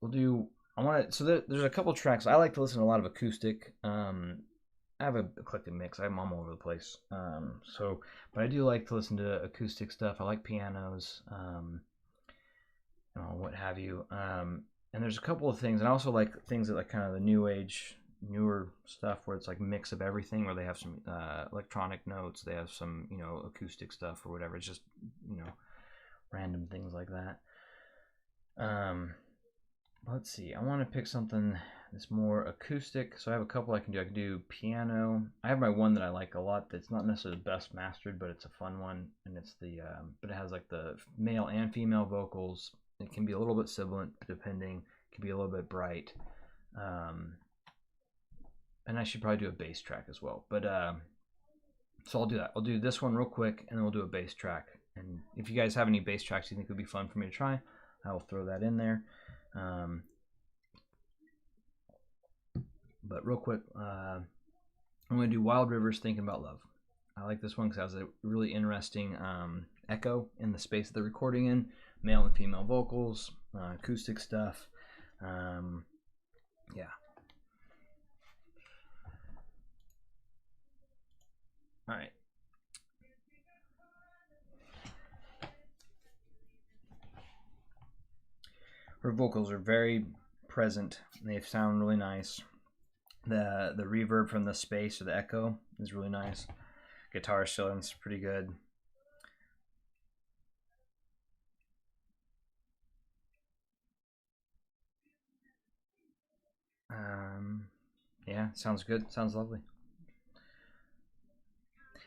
We'll do. There's a couple tracks. I like to listen to a lot of acoustic. I have an eclectic mix. I'm all over the place. But I do like to listen to acoustic stuff. I like pianos, what have you. And there's a couple of things, and I also like things that like kind of the new age, newer stuff where it's like mix of everything, where they have some electronic notes, they have some acoustic stuff or whatever. It's just random things like that. Let's see. I want to pick something that's more acoustic. So I have a couple I can do. I can do piano. I have my one that I like a lot. That's not necessarily the best mastered, but it's a fun one, and it's the but it has like the male and female vocals. It can be a little bit sibilant, depending. It can be a little bit bright. And I should probably do a bass track as well. But so I'll do that. I'll do this one real quick, and then we'll do a bass track. And if you guys have any bass tracks you think would be fun for me to try, I will throw that in there. But real quick, I'm going to do Wild Rivers, Thinking About Love. I like this one because it has a really interesting echo in the space that they're recording in. Male and female vocals, acoustic stuff. Yeah. All right. Her vocals are very present. They sound really nice. The reverb from the space or the echo is really nice. Guitar shilling's pretty good. Yeah, sounds good. Sounds lovely.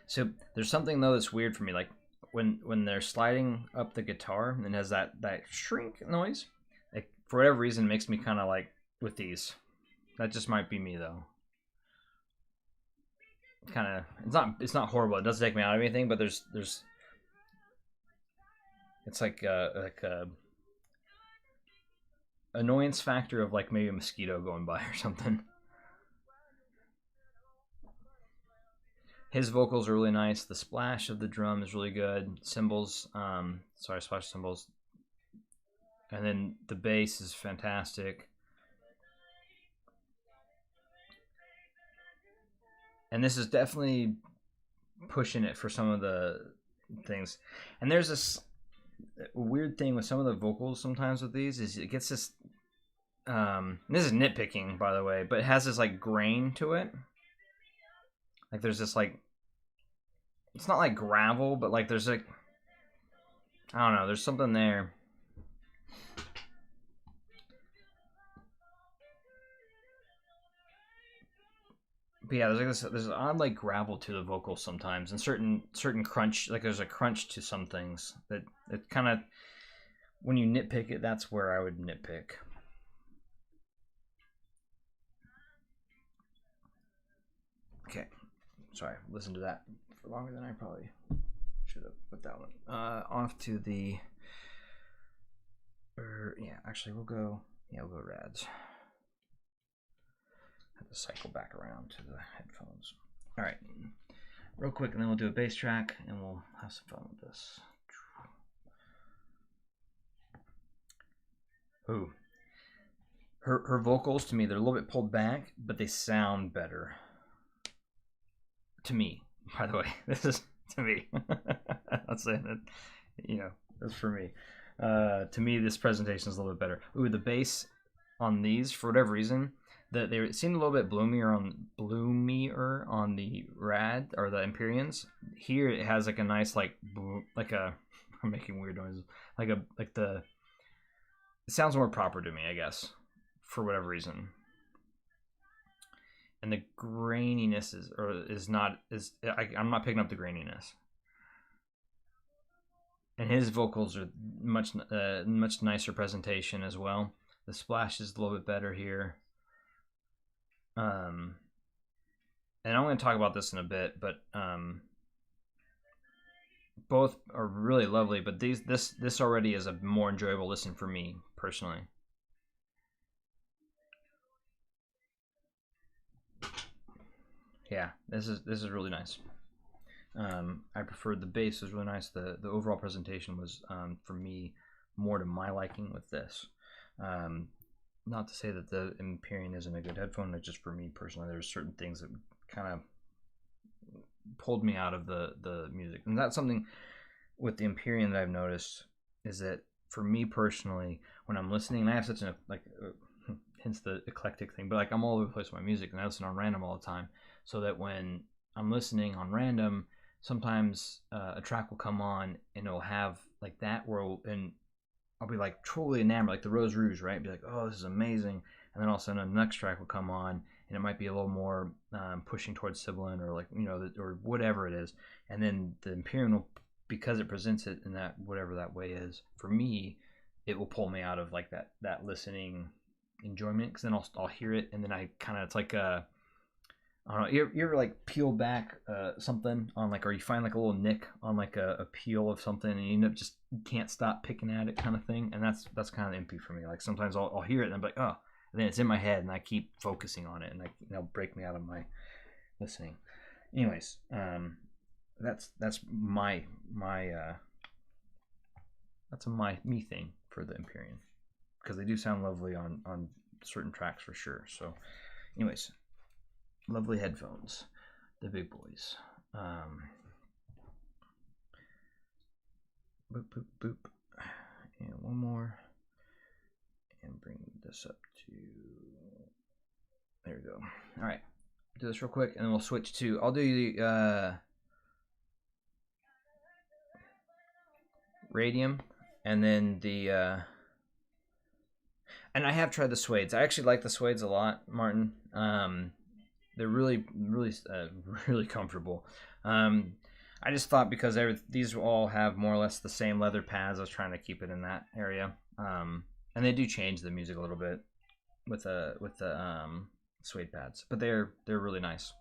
So there's something though that's weird for me, like when they're sliding up the guitar and it has that shrink noise. Like, for whatever reason, it makes me kind of like with these. That just might be me though. Kind of, it's not horrible. It doesn't take me out of anything, but there's it's like a annoyance factor of like maybe a mosquito going by or something. His vocals are really nice. The splash of the drum is really good. Cymbals, splash cymbals. And then the bass is fantastic. And this is definitely pushing it for some of the things. And there's this weird thing with some of the vocals sometimes with these is it gets this this is nitpicking, by the way, but it has this like grain to it. Like there's this like, it's not like gravel, but like there's like, I don't know, there's something there. But yeah, there's an odd like gravel to the vocals sometimes, and certain crunch, like there's a crunch to some things that it kind of, when you nitpick it, that's where I would nitpick. Okay, sorry, listen to that for longer than I probably should have put that one. Off to the, yeah, actually we'll go Rads. Have to cycle back around to the headphones. All right, real quick, and then we'll do a bass track, and we'll have some fun with this. Ooh, her vocals to me, they're a little bit pulled back, but they sound better. To me, by the way, this is to me. Not saying that, you know, that's for me. To me, this presentation is a little bit better. Ooh, the bass on these, for whatever reason, they seemed a little bit bloomier on the Rad or the Empyreans. Here it has like a nice like a I'm making weird noises it sounds more proper to me, I guess, for whatever reason. And the graininess I'm not picking up the graininess. And his vocals are much nicer presentation as well. The splash is a little bit better here. And I'm going to talk about this in a bit, but both are really lovely. But this already is a more enjoyable listen for me personally. Yeah, this is really nice. I preferred the bass was really nice. The overall presentation was for me more to my liking with this. Not to say that the Empyrean isn't a good headphone, it's just for me personally, there's certain things that kind of pulled me out of the music. And that's something with the Empyrean that I've noticed, is that for me personally, when I'm listening, and I have such an, like, hence the eclectic thing, but like I'm all over the place with my music, and I listen on random all the time, so that when I'm listening on random, sometimes a track will come on and it'll have like that and I'll be like totally enamored, like the Rose Rouge, right? Be like, oh, this is amazing. And then all of a sudden the next track will come on and it might be a little more pushing towards Sibilant or like, you know, or whatever it is. And then the Empyrean will, because it presents it in that, whatever that way is, for me, it will pull me out of like that listening enjoyment. Cause then I'll hear it. And then I kind of, it's like I don't know, you ever like peel back something on like, or you find like a little nick on like a peel of something and you end up just can't stop picking at it kind of thing. And that's kind of MP for me. Like sometimes I'll hear it and I'm like, oh, and then it's in my head and I keep focusing on it and it'll break me out of my listening. Anyways, that's my that's a me thing for the Empyrean, because they do sound lovely on certain tracks for sure. So anyways, lovely headphones, the big boys. Boop, boop, boop. And one more. And bring this up to, there we go. All right, do this real quick and then we'll switch to, I'll do the Radium and then the, and I have tried the Suedes. I actually like the Suedes a lot, Martin. They're really comfortable. I just thought because these all have more or less the same leather pads, I was trying to keep it in that area. And they do change the music a little bit with the suede pads, but they're really nice.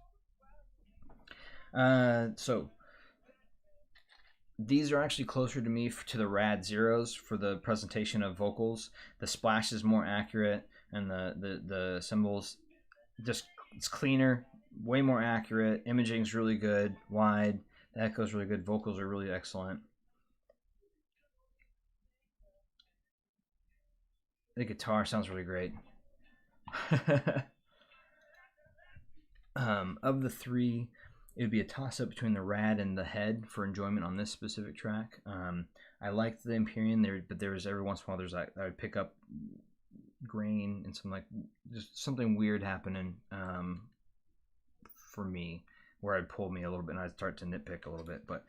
So these are actually closer to me to the Rad-0s for the presentation of vocals. The splash is more accurate, and the cymbals just, it's cleaner, way more accurate. Imaging's really good, wide. The echo's really good. Vocals are really excellent. The guitar sounds really great. Of the three, it would be a toss-up between the Rad and the Head for enjoyment on this specific track. I liked the Empyrean there, but there was every once in a while there's like I would pick up grain and some like just something weird happening for me where I'd pull me a little bit and I'd start to nitpick a little bit. But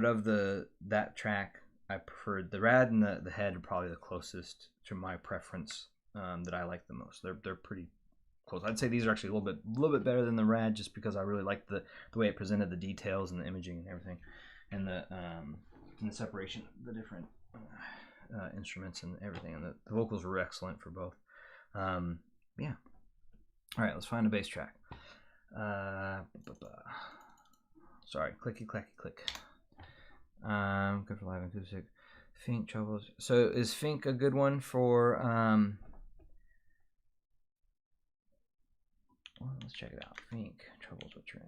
of that track, I preferred the Rad and the Head are probably the closest to my preference that I like the most. They're pretty close. I'd say these are actually a little bit better than the Rad just because I really liked the way it presented the details and the imaging and everything, and the separation of the different instruments and everything, and the vocals were excellent for both. Yeah. All right, let's find a bass track. Sorry, clicky clacky click. Good for live acoustic. Fink troubles. So is Fink a good one for? Well, let's check it out. Fink troubles with trim.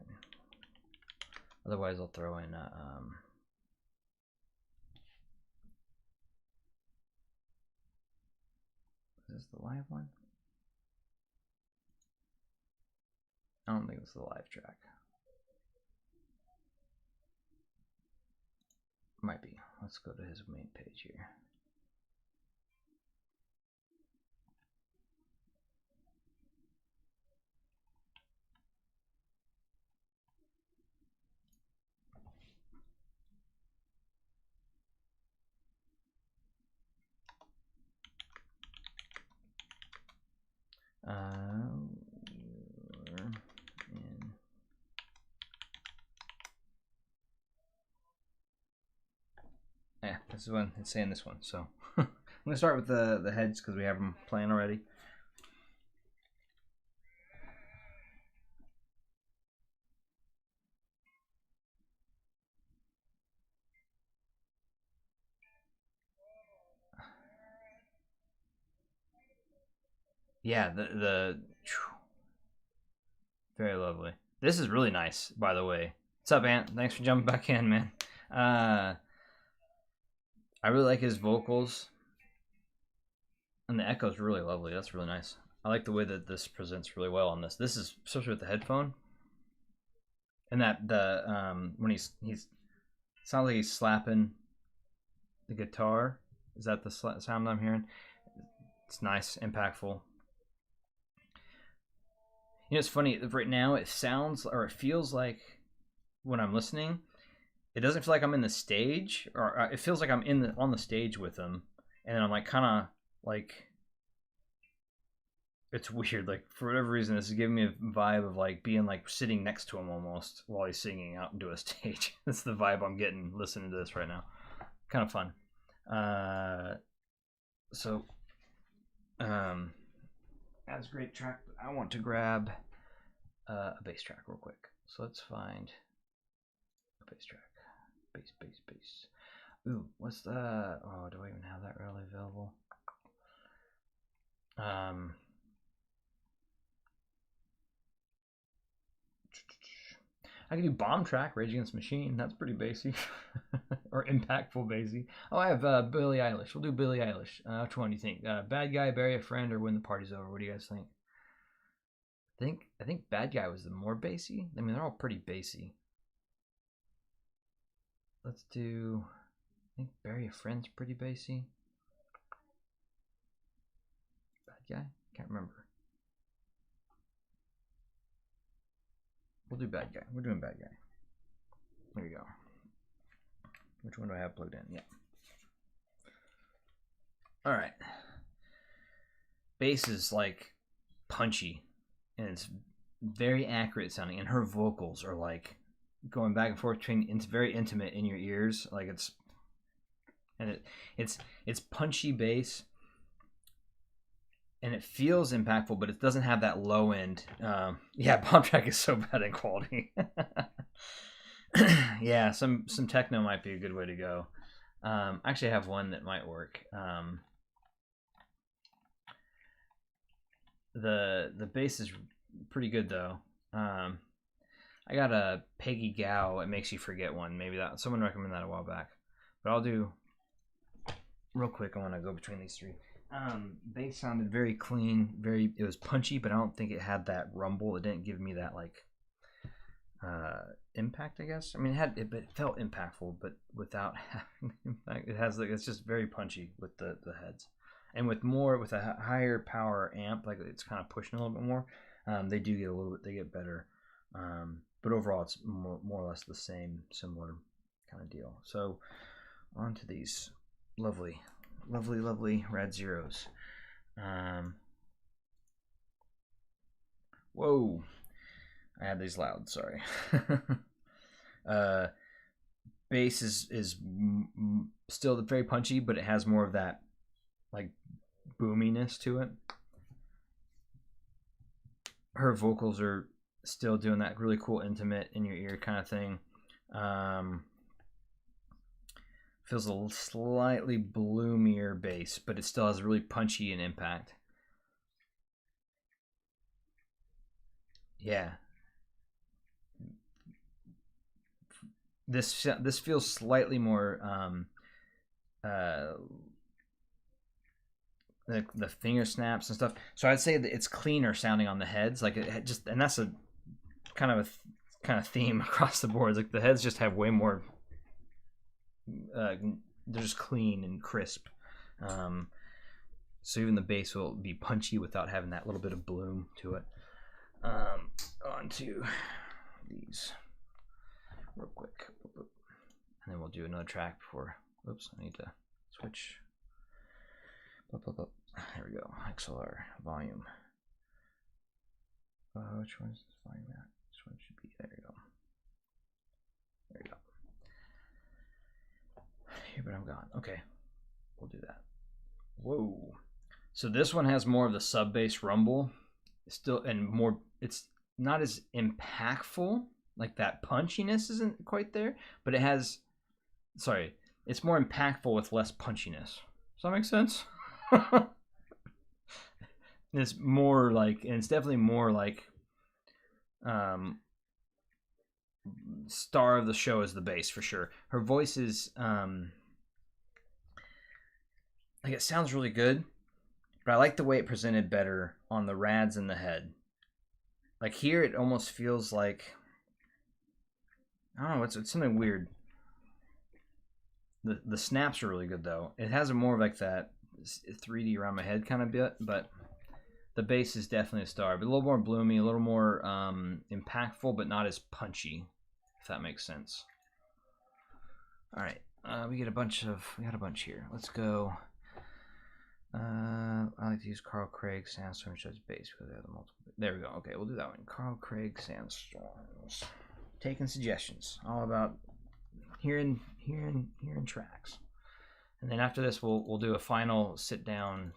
Otherwise, I'll throw in. Is this the live one? I don't think it's the live track. Might be. Let's go to his main page here. Yeah, this is one. It's saying this one. So I'm gonna start with the heads because we have them playing already. Yeah, very lovely. This is really nice, by the way. What's up, Ant? Thanks for jumping back in, man. I really like his vocals. And the echo's really lovely. That's really nice. I like the way that this presents really well on this. This is especially with the headphone. And that when he's sounds like he's slapping the guitar. Is that the sound I'm hearing? It's nice, impactful. You know, it's funny. Right now, it sounds or it feels like when I'm listening, it doesn't feel like I'm in the stage, or it feels like I'm on the stage with them, and then I'm like kind of like, it's weird. Like for whatever reason, this is giving me a vibe of like being like sitting next to him almost while he's singing out into a stage. That's the vibe I'm getting listening to this right now. Kind of fun. That's a great track. I want to grab a bass track real quick. So let's find a bass track. Bass. Ooh, what's the? Oh, do I even have that really available? I can do Bomb Track, Rage Against the Machine. That's pretty bassy. Or impactful bassy. Oh, I have Billie Eilish. We'll do Billie Eilish. Which one do you think? Bad Guy, Bury a Friend, or When the Party's Over? What do you guys think? I think Bad Guy was the more bassy. I mean, they're all pretty bassy. Let's do. I think Bury a Friend's pretty bassy. Bad Guy? Can't remember. We'll do Bad Guy. We're doing Bad Guy. There you go. Which one do I have plugged in? Yeah. All right. Bass is like punchy, and it's very accurate sounding, and her vocals are like going back and forth between. It's very intimate in your ears, like it's punchy bass, and it feels impactful, but it doesn't have that low end. Yeah, Bomb Track is so bad in quality. Yeah, some techno might be a good way to go. I actually have one that might work. The bass is pretty good though. I got a Peggy Gao. It Makes You Forget one. Maybe that someone recommended that a while back, but I'll do real quick. I want to go between these three. Bass sounded very clean. It was punchy, but I don't think it had that rumble. It didn't give me that like impact, I guess. I mean, it felt impactful, but without having impact. It has like, it's just very punchy with the heads, and with a higher power amp, like it's kind of pushing a little bit more. They do get a little bit, they get better, but overall it's more or less the same, similar kind of deal. So on to these lovely Rad-0s. Whoa, I had these loud, sorry. Bass is still very punchy, but it has more of that like boominess to it. Her vocals are still doing that really cool intimate in your ear kind of thing. Feels a little slightly bloomier bass, but it still has really punchy and impact. Yeah. This feels slightly more the finger snaps and stuff. So I'd say that it's cleaner sounding on the heads, like it just, and that's a kind of theme across the board. Like the heads just have way more. They're just clean and crisp. So even the bass will be punchy without having that little bit of bloom to it. On to these real quick, and then we'll do another track before. Oops, I need to switch. There we go. XLR volume. Which one's this volume at? This one should be. There you go. There you go. Here, but I'm gone. Okay, we'll do that. Whoa. So this one has more of the sub bass rumble, still, and more. It's not as impactful. Like that punchiness isn't quite there, but it has. Sorry, it's more impactful with less punchiness. Does that make sense? It's more like, and it's definitely more like star of the show is the bass for sure. Her voice is like, it sounds really good, but I like the way it presented better on the Rads and the head. Like here it almost feels like, I don't know, it's something weird. The snaps are really good though. It has a more of like that 3D around my head kind of bit, but the bass is definitely a star. But a little more bloomy, a little more impactful, but not as punchy, if that makes sense. All right, we got a bunch here. Let's go. I like to use Carl Craig Sandstorms as bass because they have the multiple. There we go. Okay, we'll do that one. Carl Craig Sandstorms. Taking suggestions. All about hearing tracks. And then after this, we'll do a final sit down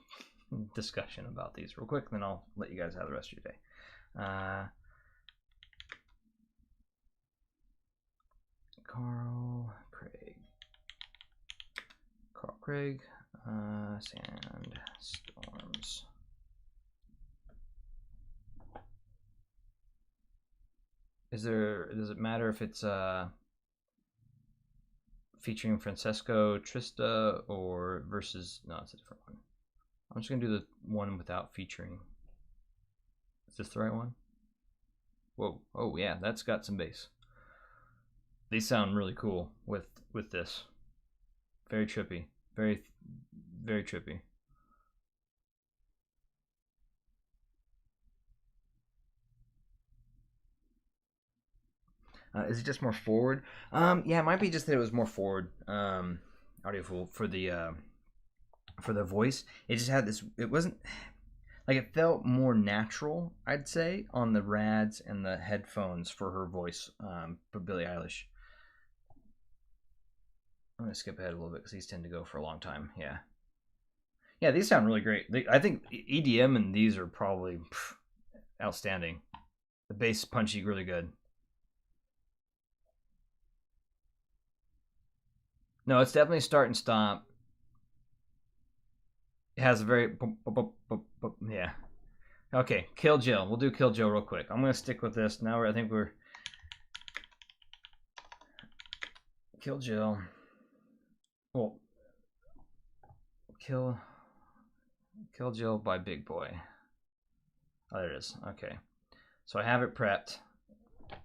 discussion about these real quick. Then I'll let you guys have the rest of your day. Carl Craig. Sandstorms. Does it matter if it's featuring Francesco Trista or versus? No, it's a different one. I'm just gonna do the one without featuring. Is this the right one? Whoa! Oh yeah, that's got some bass. These sound really cool with this. Very trippy. Very trippy. Is it just more forward? Yeah, it might be just that it was more forward audio for the voice. It just had this. It wasn't like, it felt more natural, I'd say, on the Rads and the headphones for her voice for Billie Eilish. I'm gonna skip ahead a little bit because these tend to go for a long time. Yeah, these sound really great. I think EDM and these are probably outstanding. The bass punchy, really good. No, it's definitely start and stop. It has a very yeah. Okay, Kill Jill. We'll do Kill Jill real quick. I'm gonna stick with this now. I think we're Kill Jill. Well, Kill Jill by Big Boy. Oh, there it is. Okay, so I have it prepped.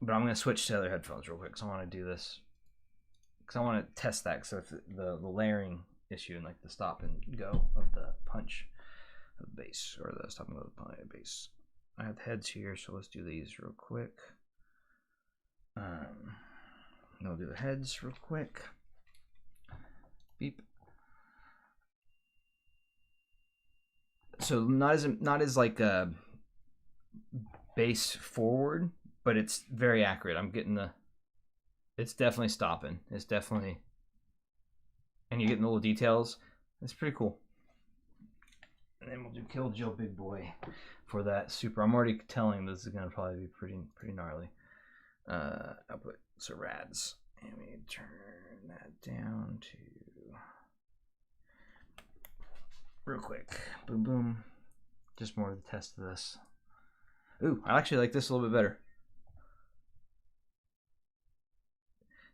But I'm going to switch to other headphones real quick because I want to do this. Because I want to test that. So if the layering issue and like the stop and go of the punch of the bass, or the stop and go of the bass. I have heads here, so let's do these real quick. I'll do the heads real quick. Beep. So not as like a bass forward, but it's very accurate. I'm getting the. It's definitely stopping. It's definitely, and you're getting the little details. It's pretty cool. And then we'll do Kill Jill Big Boy for that super. I'm already telling this is gonna probably be pretty gnarly. Output so rads, and we turn that down to real quick. Boom boom. Just more of the test of this. Ooh, I actually like this a little bit better.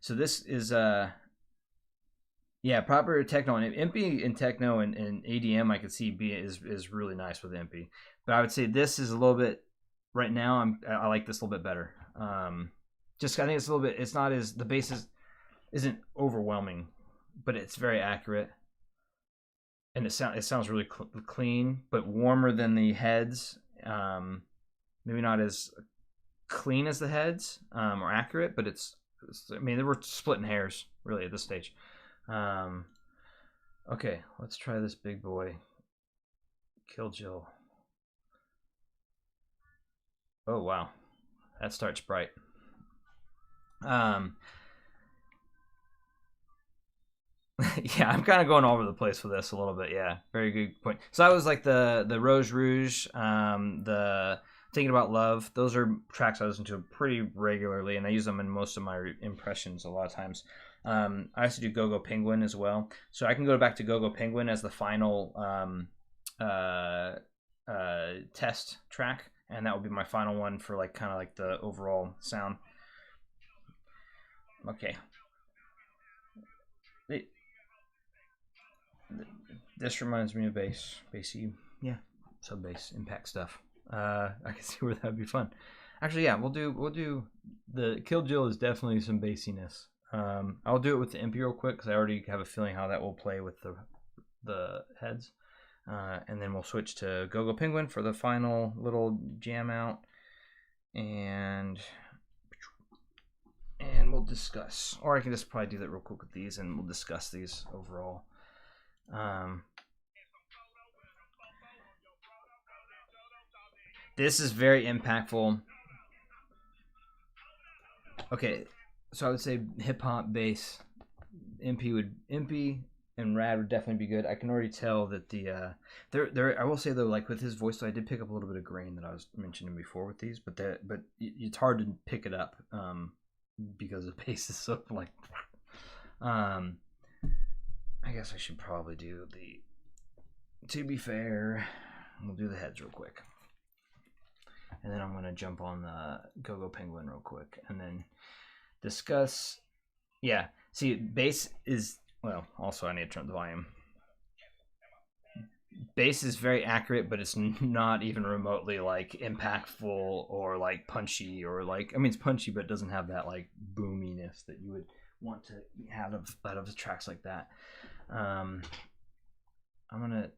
So this is yeah, proper techno, and Empy and techno and ADM I could see is really nice with Empy, but I would say this is a little bit right now. I like this a little bit better. Just I think it's a little bit. It's not as the bass isn't overwhelming, but it's very accurate, and it sounds really clean, but warmer than the heads. Maybe not as clean as the heads or accurate, but it's. I mean, they were splitting hairs really at this stage. Okay, let's try this big boy. Kill Jill. Oh wow, that starts bright. Yeah, I'm kind of going all over the place with this a little bit. Yeah, very good point. So that was like the Rose Rouge, the Thinking About Love. Those are tracks I listen to pretty regularly, and I use them in most of my impressions a lot of times. I also do Go Go Penguin as well, so I can go back to Go Go Penguin as the final test track, and that will be my final one for like kind of like the overall sound. Okay. This reminds me of bassy, yeah, sub bass impact stuff. I can see where that'd be fun. Actually, yeah, we'll do the Kill Jill is definitely some bassiness. I'll do it with the Empy real quick because I already have a feeling how that will play with the heads, and then we'll switch to Go Go Penguin for the final little jam out, and we'll discuss. Or I can just probably do that real quick with these, and we'll discuss these overall. This is very impactful. Okay, so I would say hip hop bass, Empy and Rad would definitely be good. I can already tell that the there. I will say though, like with his voice, though, I did pick up a little bit of grain that I was mentioning before with these, but it's hard to pick it up because the bass is so like. I guess I should probably do the. To be fair, we'll do the heads real quick. And then I'm going to jump on the Go Go Penguin real quick and then discuss. Yeah, see, bass is, well, also I need to turn the volume. Bass is very accurate, but it's not even remotely like impactful or like punchy or like, I mean, it's punchy, but it doesn't have that like boominess that you would want to have out of tracks like that. I'm going to.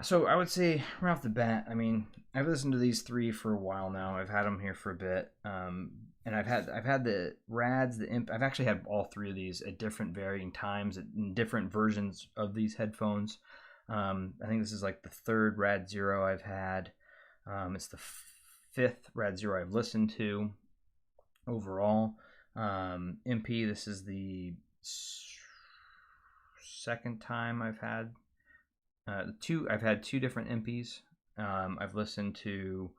So I would say right off the bat, I mean, I've listened to these three for a while now. I've had them here for a bit, and I've had the Rads, the Imp. I've actually had all three of these at different varying times, in different versions of these headphones. I think this is like the third Rad-0 I've had. It's the fifth Rad-0 I've listened to overall. MP, this is the second time I've had. I've had two different MPs. I've listened to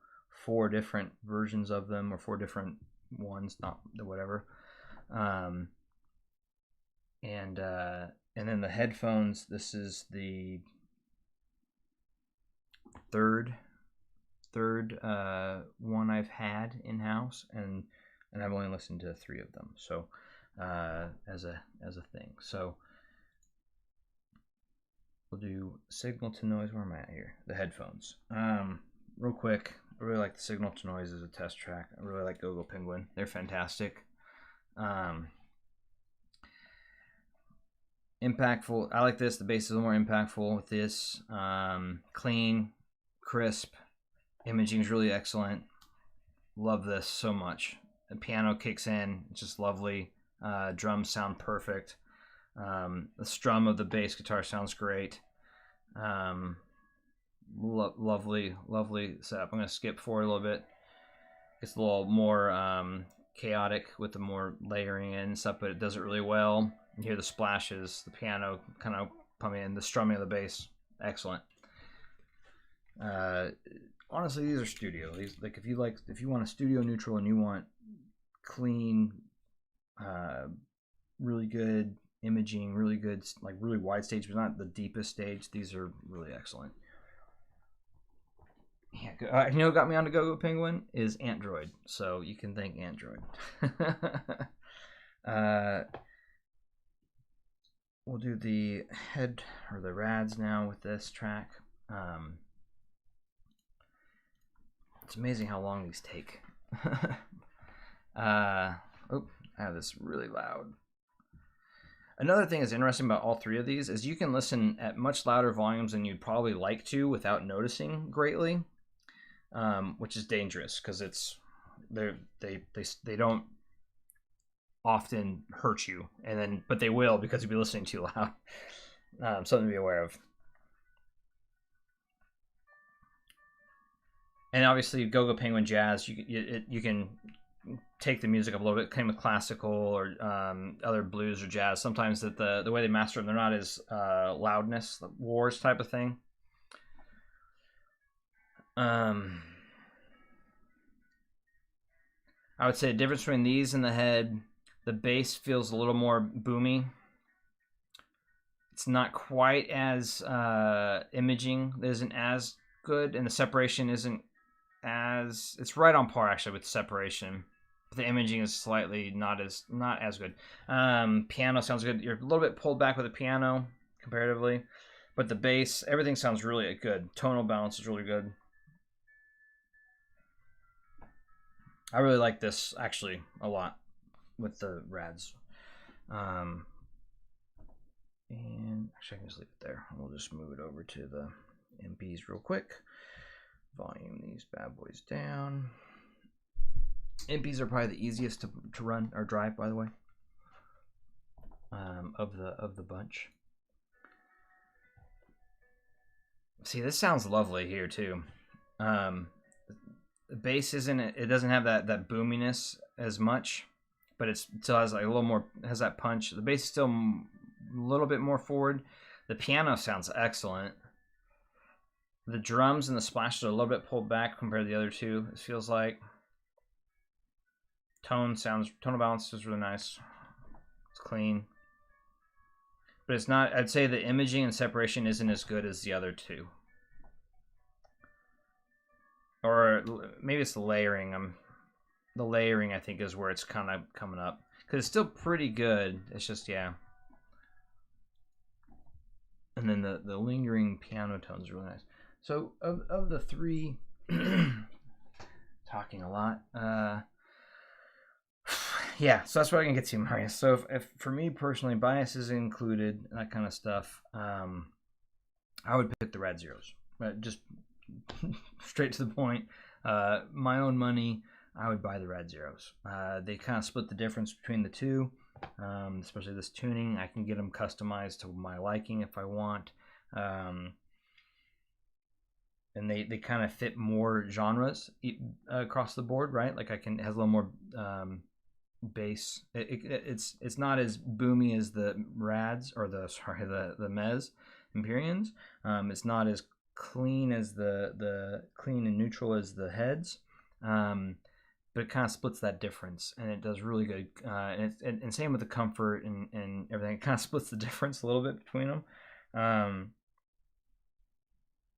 4 different versions of them, or 4 different ones, not the whatever. And then the headphones. This is the third one I've had in house, and I've only listened to 3 of them. So as a thing. So. We'll do signal to noise. Where am I at here? The headphones. Real quick. I really like the Signal to Noise as a test track. I really like Gogo Penguin. They're fantastic. Impactful. I like this. The bass is a little more impactful with this. Clean, crisp. Imaging is really excellent. Love this so much. The piano kicks in. It's just lovely. Drums sound perfect. The strum of the bass guitar sounds great. Lovely setup. I'm going to skip forward a little bit. It's a little more chaotic with the more layering in and stuff, but it does it really well. You hear the splashes, the piano kind of pumping in, the strumming of the bass, excellent. Honestly, these are studio. These, like, if you want a studio neutral and you want clean, really good imaging, really good, like really wide stage, but not the deepest stage, these are really excellent. Yeah, you know what got me onto Gogo Penguin is Android, so you can thank Android. We'll do the head or the rads now with this track. It's amazing how long these take. Oh, I have this really loud. Another thing that's interesting about all three of these is you can listen at much louder volumes than you'd probably like to without noticing greatly, which is dangerous because they don't often hurt you, but they will because you'll be listening too loud. Something to be aware of. And obviously, Gogo Penguin Jazz, you can take the music up a little bit, kind of classical or other blues or jazz. Sometimes that the way they master them, they're not as loudness wars type of thing. I would say the difference between these and the head, the bass feels a little more boomy. It's not quite as imaging. It isn't as good, and the separation isn't as. It's right on par actually with separation. But the imaging is slightly not as good. Piano sounds good. You're a little bit pulled back with the piano comparatively, but the bass, everything sounds really good. Tonal balance is really good. I really like this actually a lot with the Rads. And actually I can just leave it there. We'll just move it over to the MPs real quick. Volume these bad boys down. MPs are probably the easiest to run or drive, by the way, of the bunch. See, this sounds lovely here too. The bass it doesn't have that boominess as much, but it still has like a little more, has that punch. The bass is still a little bit more forward. The piano sounds excellent. The drums and the splashes are a little bit pulled back compared to the other two. It feels like tonal balance is really nice. It's clean, but it's not. I'd say the imaging and separation isn't as good as the other two. Or maybe it's the layering. The layering, I think, is where it's kind of coming up. Because it's still pretty good. It's just, yeah. And then the lingering piano tones are really nice. So, of the three, talking a lot. Yeah, so that's what I can get to, Marius. So, if for me personally, biases included, that kind of stuff, I would pick the Rad-0s. Just straight to the point. My own money, I would buy the Rad-0s. They kind of split the difference between the two, especially this tuning. I can get them customized to my liking if I want, and they kind of fit more genres across the board, right? Like it has a little more bass. It's not as boomy as the Rads or the Mez Empyreans. It's not as clean as the clean and neutral as the heads, but it kind of splits that difference, and it does really good. And same with the comfort and everything. It kind of splits the difference a little bit between them.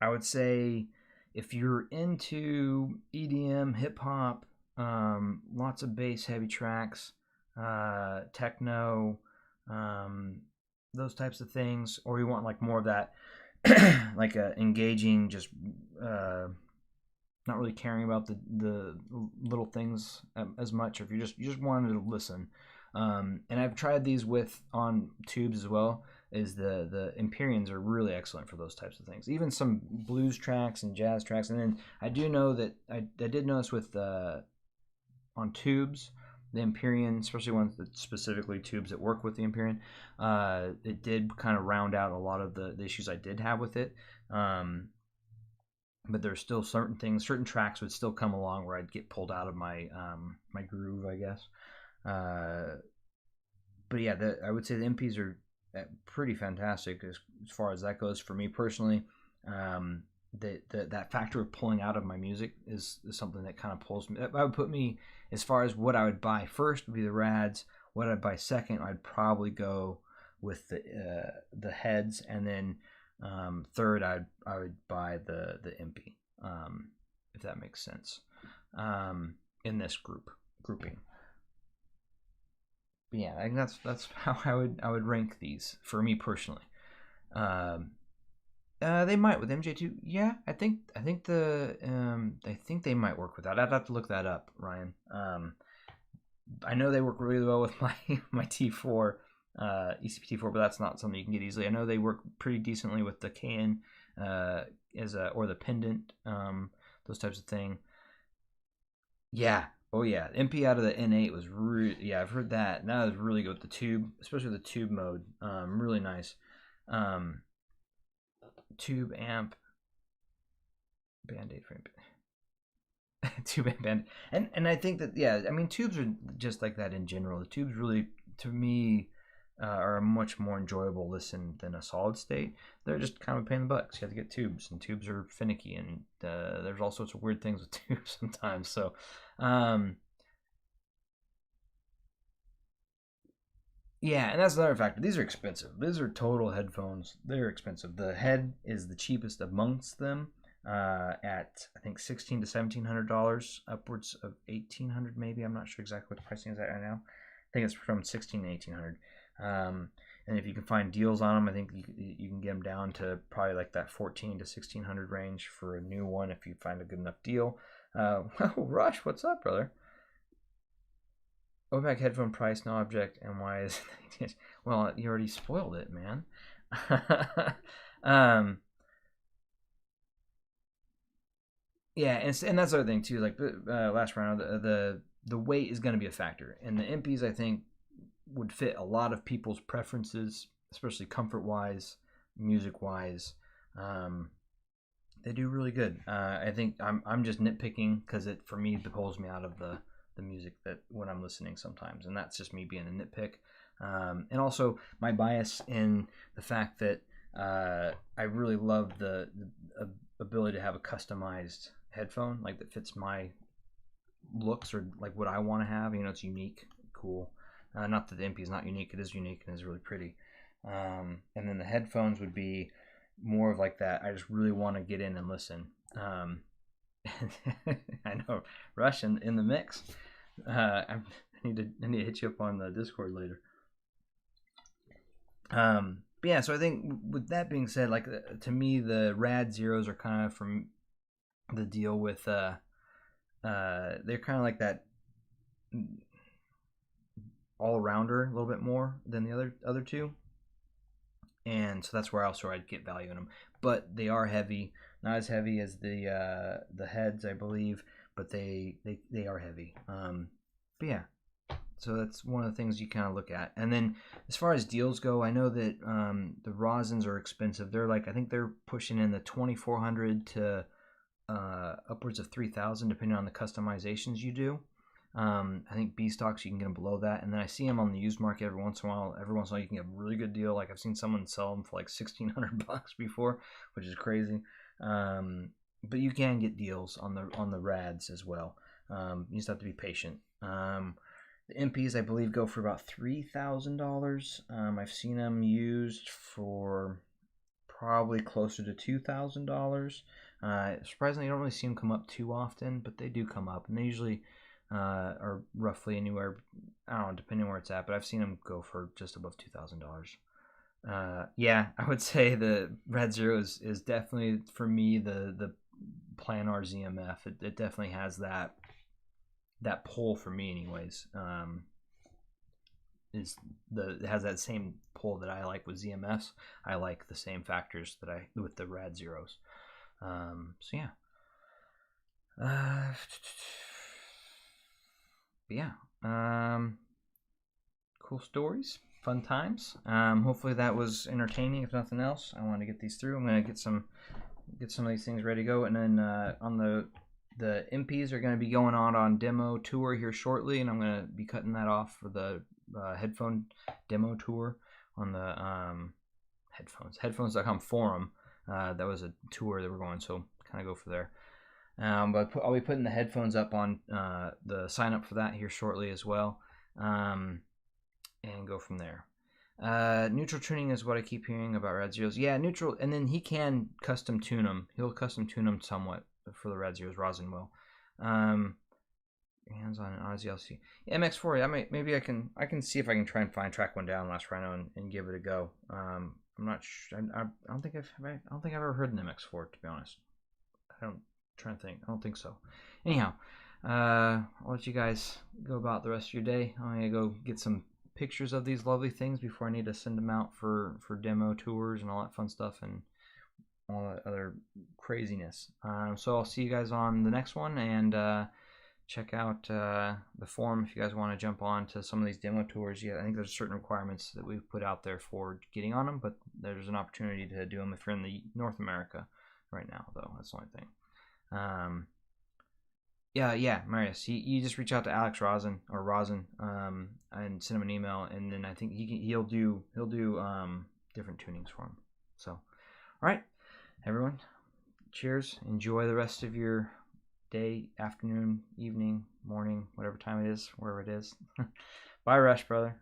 I would say if you're into EDM, hip hop, lots of bass heavy tracks, techno, those types of things, or you want like more of that like engaging, just not really caring about the little things as much, or if you just wanted to listen. And I've tried these on tubes as well. Is the Empyreans are really excellent for those types of things. Even some blues tracks and jazz tracks. And then I do know that I did notice with on tubes, the Empyrean, especially ones that specifically tubes that work with the Empyrean, it did kind of round out a lot of the issues I did have with it. But there's still certain things, certain tracks would still come along where I'd get pulled out of my my groove, I guess. But yeah, I would say the MPs are pretty fantastic as far as that goes for me personally. That factor of pulling out of my music is something that kind of pulls me. That would put me, as far as what I would buy first would be the Rads. What I'd buy second, I'd probably go with the heads, and then third I would buy the MP, if that makes sense, in this grouping. But yeah, I think that's how I would rank these for me personally. They might with MJ2. Yeah, I think they might work with that. I'd have to look that up, Ryan. I know they work really well with my T4, ECP T4, but that's not something you can get easily. I know they work pretty decently with the can or the pendant, those types of thing. Yeah. Oh yeah, MP out of the N8 was really, yeah, I've heard that. And that was really good with the tube, especially the tube mode. Really nice. Tube amp Band-Aid frame. Tube amp band. And I think that, yeah, I mean, tubes are just like that in general. The tubes really, to me, are a much more enjoyable listen than a solid state. They're just kind of a pain in the butt. You have to get tubes, and tubes are finicky, and there's all sorts of weird things with tubes sometimes. So, yeah, and that's another factor. These are expensive. These are total headphones. They're expensive. The head is the cheapest amongst them, at I think $1,600 to $1,700, upwards of $1,800 maybe. I'm not sure exactly what the pricing is at right now. I think it's from $1,600 to $1,800. And if you can find deals on them, I think you can get them down to probably like that $1,400 to $1,600 range for a new one if you find a good enough deal. Well, Rush, what's up, brother? OPEC headphone price, no object, and why is it? Well, you already spoiled it, man. Yeah, and that's the other thing too. Like last round, the weight is going to be a factor, and the MPs I think would fit a lot of people's preferences, especially comfort wise, music wise. They do really good. I think I'm just nitpicking because it for me it pulls me out of the music that when I'm listening sometimes, and that's just me being a nitpick. And also my bias in the fact that I really love the ability to have a customized headphone like that fits my looks or like what I want to have. You know, it's unique, cool. Not that the MP is not unique; it is unique and is really pretty. And then the headphones would be more of like that. I just really want to get in and listen. I know, Rush in the mix. I need to hit you up on the Discord later. But yeah, so I think with that being said, like to me, the Rad-0s are kind of from the deal with they're kind of like that all rounder a little bit more than the other two, and so that's where also I'd get value in them. But they are heavy, not as heavy as the heads, I believe, but they are heavy. But yeah, so that's one of the things you kind of look at. And then as far as deals go, I know that the Rossons are expensive. They're like, I think they're pushing in the $2,400 to upwards of $3,000 depending on the customizations you do. I think B stocks you can get them below that, and then I see them on the used market every once in a while. Every once in a while you can get a really good deal. Like I've seen someone sell them for like $1,600 before, which is crazy. But you can get deals on the Rads as well. You just have to be patient. The MPs I believe go for about $3,000. I've seen them used for probably closer to $2,000. Surprisingly, I don't really see them come up too often, but they do come up, and they usually are roughly anywhere, I don't know, depending where it's at, but I've seen them go for just above $2,000. Yeah, I would say the Rad-0 is definitely for me the planar ZMF. It definitely has that pull for me, anyways. It has that same pull that I like with ZMFs. I like the same factors that I with the Rad-0s. So yeah. But yeah. Cool stories, fun times. Hopefully that was entertaining. If nothing else, I want to get these through. I'm gonna get some of these things ready to go, and then on the MPs are going to be going on demo tour here shortly, and I'm going to be cutting that off for the headphone demo tour on the headphones.com forum. That was a tour that we're going, so kind of go for there. But I'll be putting the headphones up on the sign up for that here shortly as well, and go from there. Neutral tuning is what I keep hearing about Rad-0s. Yeah, neutral, and then he can custom tune them. He'll custom tune them somewhat for the Rad-0s. Rosson will. Hands-on and Aussie LC. MX4. Maybe I can see if I can try and track one down last Rhino and give it a go. I'm not sure. I don't think I've ever heard an MX4, to be honest. I'm trying to think. I don't think so. Anyhow, I'll let you guys go about the rest of your day. I'm gonna go get some pictures of these lovely things before I need to send them out for demo tours and all that fun stuff and all that other craziness. So I'll see you guys on the next one, and check out the forum if you guys want to jump on to some of these demo tours. Yeah, I think there's certain requirements that we've put out there for getting on them, but there's an opportunity to do them if you're in the North America right now, though. That's the only thing. Yeah, Marius. You just reach out to Alex Rosson and send him an email, and then I think he'll do different tunings for him. So, all right, everyone. Cheers. Enjoy the rest of your day, afternoon, evening, morning, whatever time it is, wherever it is. Bye, Rush, brother.